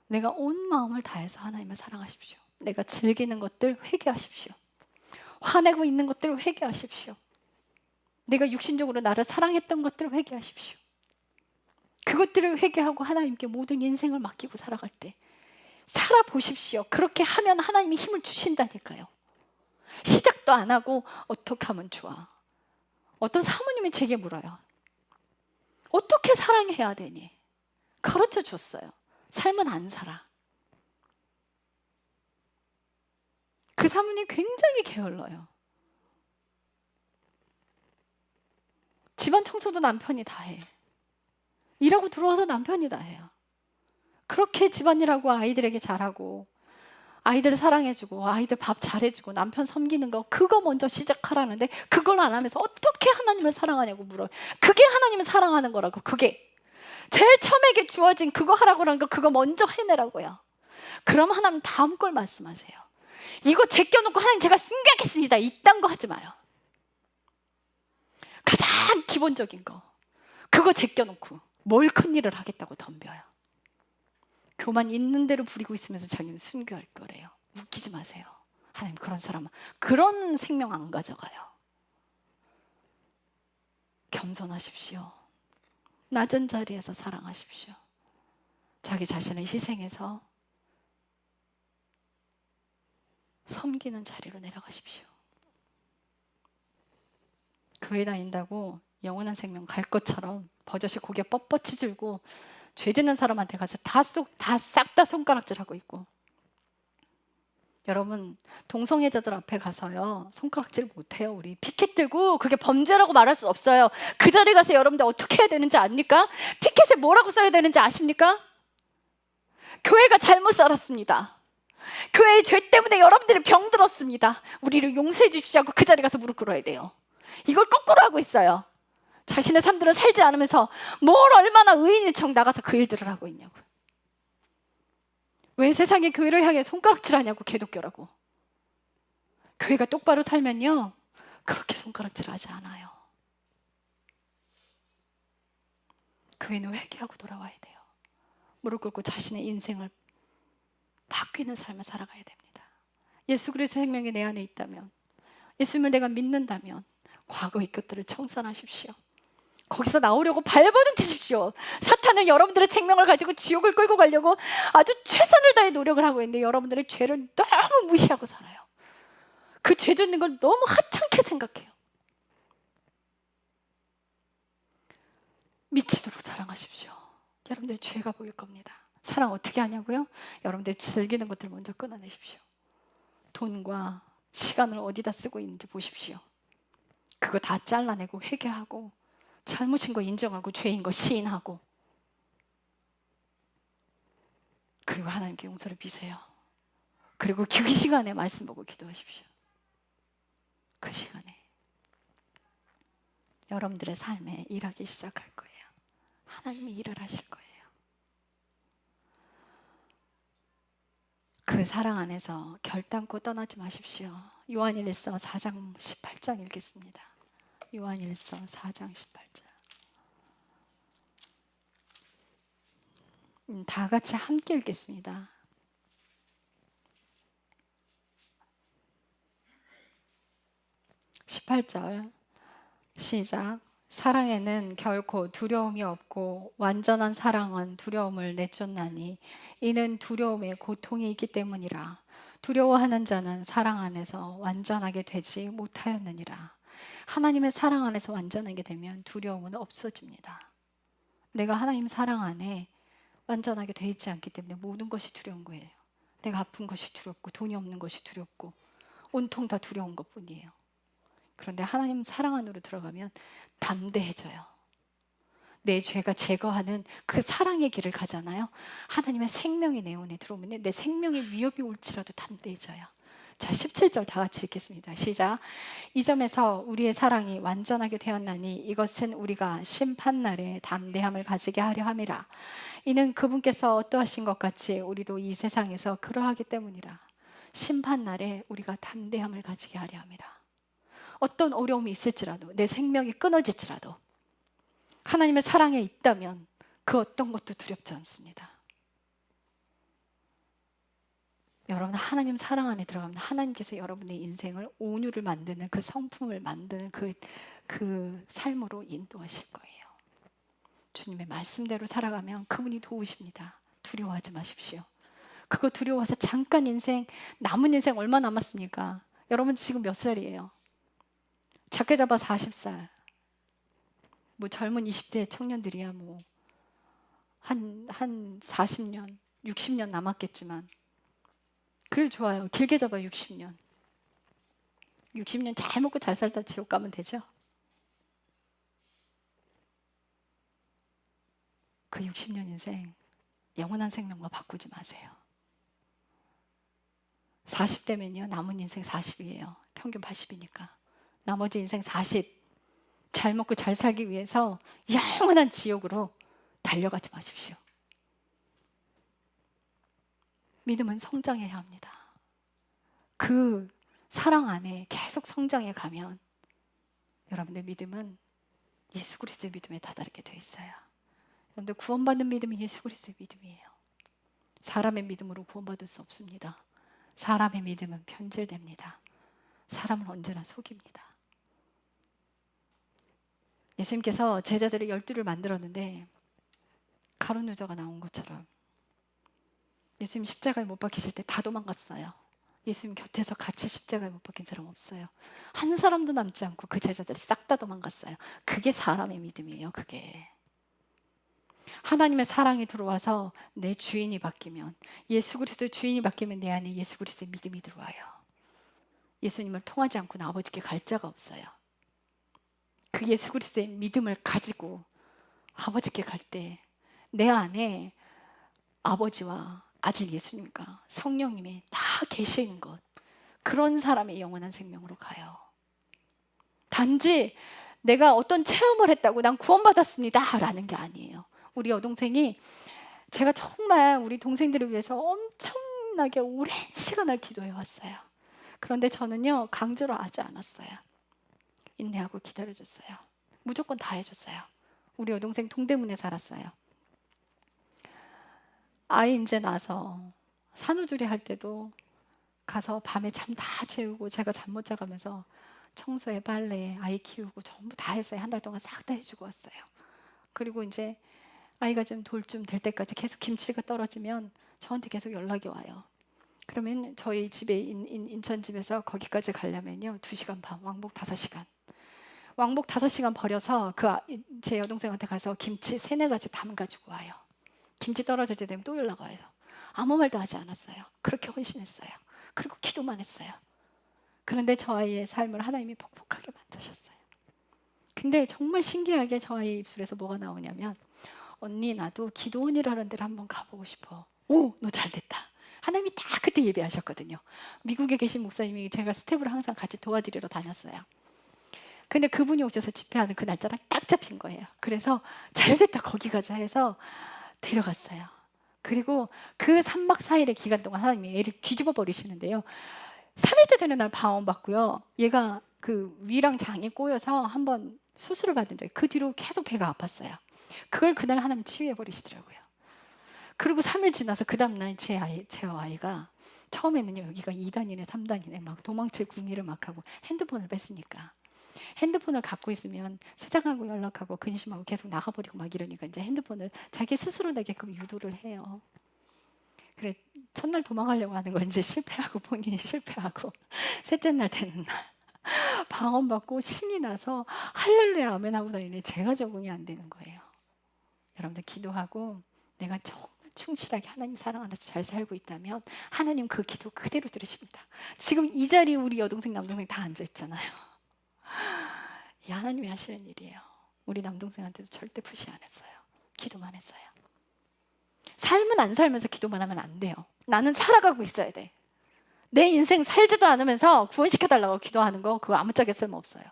내가 온 마음을 다해서 하나님을 사랑하십시오. 내가 즐기는 것들 회개하십시오. 화내고 있는 것들을 회개하십시오. 내가 육신적으로 나를 사랑했던 것들을 회개하십시오. 그것들을 회개하고 하나님께 모든 인생을 맡기고 살아갈 때 살아보십시오. 그렇게 하면 하나님이 힘을 주신다니까요. 시작도 안 하고 어떻게 하면 좋아? 어떤 사모님이 제게 물어요. 어떻게 사랑해야 되니? 가르쳐 줬어요. 삶은 안 살아. 그 사모님 굉장히 게을러요. 집안 청소도 남편이 다 해. 일하고 들어와서 남편이 다 해요. 그렇게 집안일하고 아이들에게 잘하고 아이들 사랑해주고 아이들 밥 잘해주고 남편 섬기는 거 그거 먼저 시작하라는데 그걸 안 하면서 어떻게 하나님을 사랑하냐고 물어요. 그게 하나님을 사랑하는 거라고. 그게 제일 처음에 주어진 그거 하라고 하는 거 그거 먼저 해내라고요. 그럼 하나님 다음 걸 말씀하세요. 이거 제껴놓고 하나님 제가 숨겨야겠습니다. 이딴 거 하지 마요. 가장 기본적인 거 그거 제껴놓고 뭘 큰일을 하겠다고 덤벼요. 교만 있는 대로 부리고 있으면서 자기는 순교할 거래요. 웃기지 마세요. 하나님 그런 사람, 그런 생명 안 가져가요. 겸손하십시오. 낮은 자리에서 사랑하십시오. 자기 자신을 희생해서 섬기는 자리로 내려가십시오. 교회 다닌다고 영원한 생명 갈 것처럼 버젓이 고개 뻣뻣이 들고 죄 짓는 사람한테 가서 싹 다 손가락질하고 있고, 여러분 동성애자들 앞에 가서요 손가락질 못해요. 우리 피켓 들고 그게 범죄라고 말할 수 없어요. 그 자리에 가서 여러분들 어떻게 해야 되는지 압니까? 피켓에 뭐라고 써야 되는지 아십니까? 교회가 잘못 살았습니다. 교회의 죄 때문에 여러분들이 병들었습니다. 우리를 용서해 주십시오 하고 그 자리에 가서 무릎 꿇어야 돼요. 이걸 거꾸로 하고 있어요. 자신의 삶들을 살지 않으면서 뭘 얼마나 의인인 척 나가서 그 일들을 하고 있냐고요. 왜 세상의 교회를 향해 손가락질하냐고, 개독교라고. 교회가 똑바로 살면요 그렇게 손가락질하지 않아요. 교회는 회개하고 돌아와야 돼요. 무릎 꿇고 자신의 인생을 바뀌는 삶을 살아가야 됩니다. 예수 그리스도의 생명이 내 안에 있다면, 예수님을 내가 믿는다면 과거의 것들을 청산하십시오. 거기서 나오려고 발버둥 치십시오. 사탄은 여러분들의 생명을 가지고 지옥을 끌고 가려고 아주 최선을 다해 노력을 하고 있는데 여러분들의 죄를 너무 무시하고 살아요. 그 죄 짓는 걸 너무 하찮게 생각해요. 미치도록 사랑하십시오. 여러분들의 죄가 보일 겁니다. 사랑 어떻게 하냐고요? 여러분들이 즐기는 것들 먼저 끊어내십시오. 돈과 시간을 어디다 쓰고 있는지 보십시오. 그거 다 잘라내고 회개하고 잘못인 거 인정하고 죄인 거 시인하고, 그리고 하나님께 용서를 비세요. 그리고 그 시간에 말씀 보고 기도하십시오. 그 시간에 여러분들의 삶에 일하기 시작할 거예요. 하나님이 일을 하실 거예요. 그 사랑 안에서 결단코 떠나지 마십시오. 요한일서 4장 18장 읽겠습니다. 요한일서 4장 18장. 다 같이 함께 읽겠습니다. (18절) 시작. 사랑에는 결코 두려움이 없고 완전한 사랑은 두려움을 내쫓나니 이는 두려움의 고통이 있기 때문이라. 두려워하는 자는 사랑 안에서 완전하게 되지 못하였느니라. 하나님의 사랑 안에서 완전하게 되면 두려움은 없어집니다. 내가 하나님 사랑 안에 완전하게 돼 있지 않기 때문에 모든 것이 두려운 거예요. 내가 아픈 것이 두렵고 돈이 없는 것이 두렵고 온통 다 두려운 것뿐이에요. 그런데 하나님 사랑 안으로 들어가면 담대해져요. 내 죄가 제거하는 그 사랑의 길을 가잖아요. 하나님의 생명이 내 안에 들어오면 내 생명에 위협이 올지라도 담대해져요. 자, 17절 다 같이 읽겠습니다. 시작. 이 점에서 우리의 사랑이 완전하게 되었나니 이것은 우리가 심판날에 담대함을 가지게 하려 함이라. 이는 그분께서 어떠하신 것 같이 우리도 이 세상에서 그러하기 때문이라. 심판날에 우리가 담대함을 가지게 하려 함이라. 어떤 어려움이 있을지라도, 내 생명이 끊어질지라도 하나님의 사랑에 있다면 그 어떤 것도 두렵지 않습니다. 여러분, 하나님 사랑 안에 들어가면 하나님께서 여러분의 인생을 온유를 만드는 그 성품을 만드는 그 삶으로 인도하실 거예요. 주님의 말씀대로 살아가면 그분이 도우십니다. 두려워하지 마십시오. 그거 두려워서 잠깐 남은 인생 얼마 남았습니까? 여러분 지금 몇 살이에요? 작게 잡아 40살. 뭐 젊은 20대 청년들이야 뭐 한 40년, 60년 남았겠지만, 그래 좋아요. 길게 잡아 60년. 60년 잘 먹고 잘 살다 지옥 가면 되죠. 그 60년 인생 영원한 생명과 바꾸지 마세요. 40대면요 남은 인생 40이에요. 평균 80이니까 나머지 인생 40 잘 먹고 잘 살기 위해서 영원한 지옥으로 달려가지 마십시오. 믿음은 성장해야 합니다. 그 사랑 안에 계속 성장해 가면 여러분의 믿음은 예수 그리스도의 믿음에 다다르게 돼 있어요. 여러분들 구원받는 믿음이 예수 그리스도의 믿음이에요. 사람의 믿음으로 구원받을 수 없습니다. 사람의 믿음은 변질됩니다. 사람을 언제나 속입니다. 예수님께서 제자들을 12를 만들었는데 가룟 유다가 나온 것처럼 예수님 십자가에 못 박히실 때 다 도망갔어요. 예수님 곁에서 같이 십자가에 못 박힌 사람 없어요. 한 사람도 남지 않고 그 제자들이 싹 다 도망갔어요. 그게 사람의 믿음이에요. 그게 하나님의 사랑이 들어와서 내 주인이 바뀌면, 예수 그리스도의 주인이 바뀌면 내 안에 예수 그리스도의 믿음이 들어와요. 예수님을 통하지 않고는 아버지께 갈 자가 없어요. 그 예수 그리스도의 믿음을 가지고 아버지께 갈 때 내 안에 아버지와 아들 예수님과 성령님이 다 계시는 것, 그런 사람의 영원한 생명으로 가요. 단지 내가 어떤 체험을 했다고 난 구원받았습니다 라는 게 아니에요. 우리 여동생이, 제가 정말 우리 동생들을 위해서 엄청나게 오랜 시간을 기도해 왔어요. 그런데 저는요, 강제로 하지 않았어요. 인내하고 기다려줬어요. 무조건 다 해줬어요. 우리 여동생 동대문에 살았어요. 아이 이제 나서 산후조리 할 때도 가서 밤에 잠 다 재우고, 제가 잠 못 자가면서 청소에 빨래, 아이 키우고 전부 다 했어요. 한 달 동안 싹 다 해주고 왔어요. 그리고 이제 아이가 좀 돌쯤 될 때까지 계속 김치가 떨어지면 저한테 계속 연락이 와요. 그러면 저희 집에 인천 집에서 거기까지 가려면요 2시간 반, 왕복 5시간. 왕복 5시간 버려서 제 여동생한테 가서 김치 3-4가지 담가지고 와요. 김치 떨어질 때 되면 또 연락 와요. 아무 말도 하지 않았어요. 그렇게 헌신했어요. 그리고 기도만 했어요. 그런데 저 아이의 삶을 하나님이 복복하게 만드셨어요. 근데 정말 신기하게 저 아이 입술에서 뭐가 나오냐면, 언니 나도 기도원이라는 데를 한번 가보고 싶어. 오, 너 잘됐다. 하나님이 딱 그때 예배하셨거든요. 미국에 계신 목사님이, 제가 스텝을 항상 같이 도와드리러 다녔어요. 근데 그분이 오셔서 집회하는 그 날짜랑 딱 잡힌 거예요. 그래서 잘됐다 거기 가자 해서 데려갔어요. 그리고 그 3박 4일의 기간 동안 하나님이 애를 뒤집어 버리시는데요. 3일째 되는 날 방언받고요. 얘가 그 위랑 장이 꼬여서 한번 수술을 받은 적이, 그 뒤로 계속 배가 아팠어요. 그걸 그날 하나님 치유해 버리시더라고요. 그리고 3일 지나서 그 다음날 제 아이가 처음에는요, 여기가 2단이네 3단이네 막 도망칠 궁리를 막 하고, 핸드폰을 뺐으니까 핸드폰을 갖고 있으면 세상하고 연락하고 근심하고 계속 나가버리고 막 이러니까 이제 핸드폰을 자기 스스로 내게끔 유도를 해요. 그래, 첫날 도망가려고 하는 건 이제 실패하고, 본인이 실패하고 셋째 날 되는 날 방언받고 신이 나서 할렐루야 아멘 하고 다니는데 제가 적응이 안 되는 거예요. 여러분들 기도하고 내가 정말 충실하게 하나님 사랑하면서 잘 살고 있다면 하나님 그 기도 그대로 들으십니다. 지금 이 자리에 우리 여동생 남동생 다 앉아 있잖아요. 이 하나님이 하시는 일이에요. 우리 남동생한테도 절대 푸시 안 했어요. 기도만 했어요. 삶은 안 살면서 기도만 하면 안 돼요. 나는 살아가고 있어야 돼. 내 인생 살지도 않으면서 구원시켜달라고 기도하는 거, 그거 아무짝에 쓸모없어요.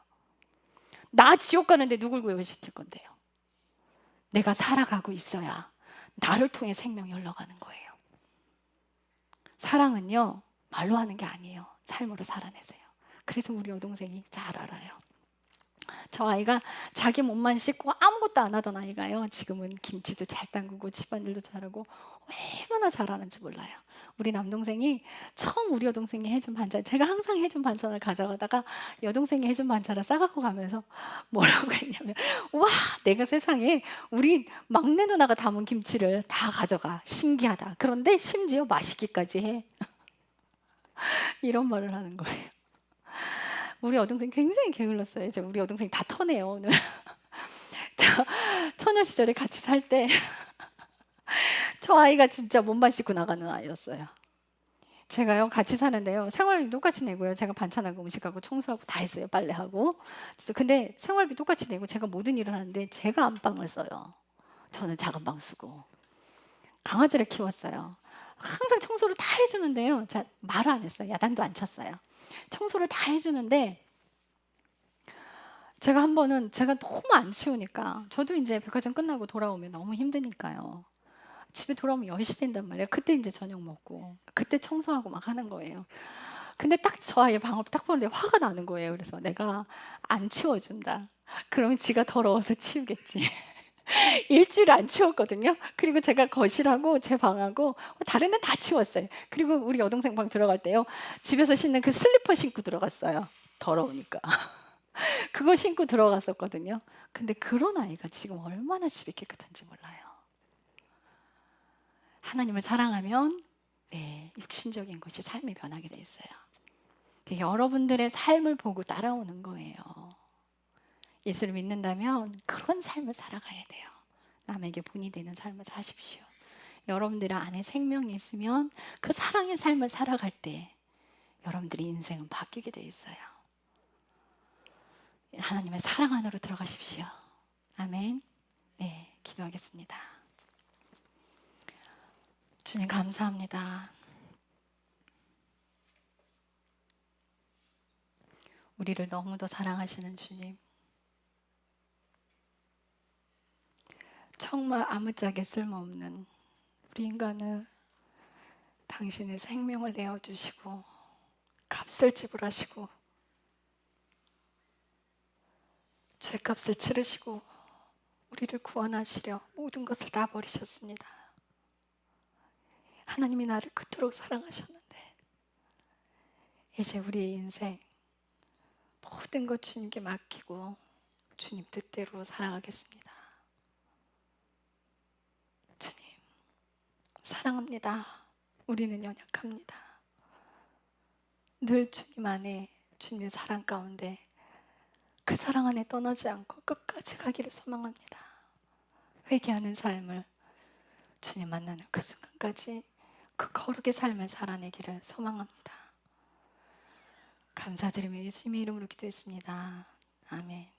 나 지옥 가는데 누굴 구원시킬 건데요. 내가 살아가고 있어야 나를 통해 생명이 흘러가는 거예요. 사랑은요, 말로 하는 게 아니에요. 삶으로 살아내세요. 그래서 우리 여동생이 잘 알아요. 저 아이가 자기 몸만 씻고 아무것도 안 하던 아이가요, 지금은 김치도 잘 담그고 집안일도 잘하고 얼마나 잘하는지 몰라요. 우리 남동생이 처음 우리 여동생이 해준 반찬, 제가 항상 해준 반찬을 가져가다가 여동생이 해준 반찬을 싸갖고 가면서 뭐라고 했냐면, 와, 내가 세상에 우리 막내 누나가 담은 김치를 다 가져가, 신기하다. 그런데 심지어 마시기까지 해. 이런 말을 하는 거예요. 우리 여동생 굉장히 게을렀어요. 이제 우리 여동생이 다 터네요 오늘. 처녀 시절에 같이 살 때 저 아이가 진짜 몸만 씻고 나가는 아이였어요. 제가요 같이 사는데요, 생활비 똑같이 내고요. 제가 반찬하고 음식하고 청소하고 다 했어요. 빨래하고. 근데 생활비 똑같이 내고 제가 모든 일을 하는데 제가 안방을 써요. 저는 작은 방 쓰고. 강아지를 키웠어요. 항상 청소를 다 해주는데요, 자, 말을 안 했어요. 야단도 안 쳤어요. 청소를 다 해주는데 제가 한 번은 제가 너무 안 치우니까, 저도 이제 백화점 끝나고 돌아오면 너무 힘드니까요. 집에 돌아오면 10시 된단 말이에요. 그때 이제 저녁 먹고 그때 청소하고 막 하는 거예요. 근데 딱 저 아이 방을 딱 보는데 화가 나는 거예요. 그래서 내가 안 치워준다. 그러면 지가 더러워서 치우겠지. 일주일 안 치웠거든요. 그리고 제가 거실하고 제 방하고 다른 데는 다 치웠어요. 그리고 우리 여동생 방 들어갈 때요, 집에서 신는 그 슬리퍼 신고 들어갔어요. 더러우니까. 그거 신고 들어갔었거든요. 근데 그런 아이가 지금 얼마나 집이 깨끗한지 몰라요. 하나님을 사랑하면 육신적인 것이 삶이 변하게 돼 있어요. 여러분들의 삶을 보고 따라오는 거예요. 예수를 믿는다면 그런 삶을 살아가야 돼요. 남에게 본이 되는 삶을 사십시오. 여러분들 안에 생명이 있으면 그 사랑의 삶을 살아갈 때 여러분들의 인생은 바뀌게 돼 있어요. 하나님의 사랑 안으로 들어가십시오. 아멘. 네, 기도하겠습니다. 주님 감사합니다. 우리를 너무도 사랑하시는 주님. 정말 아무짝에 쓸모없는 우리 인간을 당신의 생명을 내어주시고 값을 지불하시고 죄값을 치르시고 우리를 구원하시려 모든 것을 다 버리셨습니다. 하나님이 나를 그토록 사랑하셨는데 이제 우리의 인생 모든 것 주님께 맡기고 주님 뜻대로 살아가겠습니다. 주님 사랑합니다. 우리는 연약합니다. 늘 주님 안에 주님의 사랑 가운데 그 사랑 안에 떠나지 않고 끝까지 가기를 소망합니다. 회개하는 삶을 주님 만나는 그 순간까지 그 거룩의 삶을 살아내기를 소망합니다. 감사드리며 예수님의 이름으로 기도했습니다. 아멘.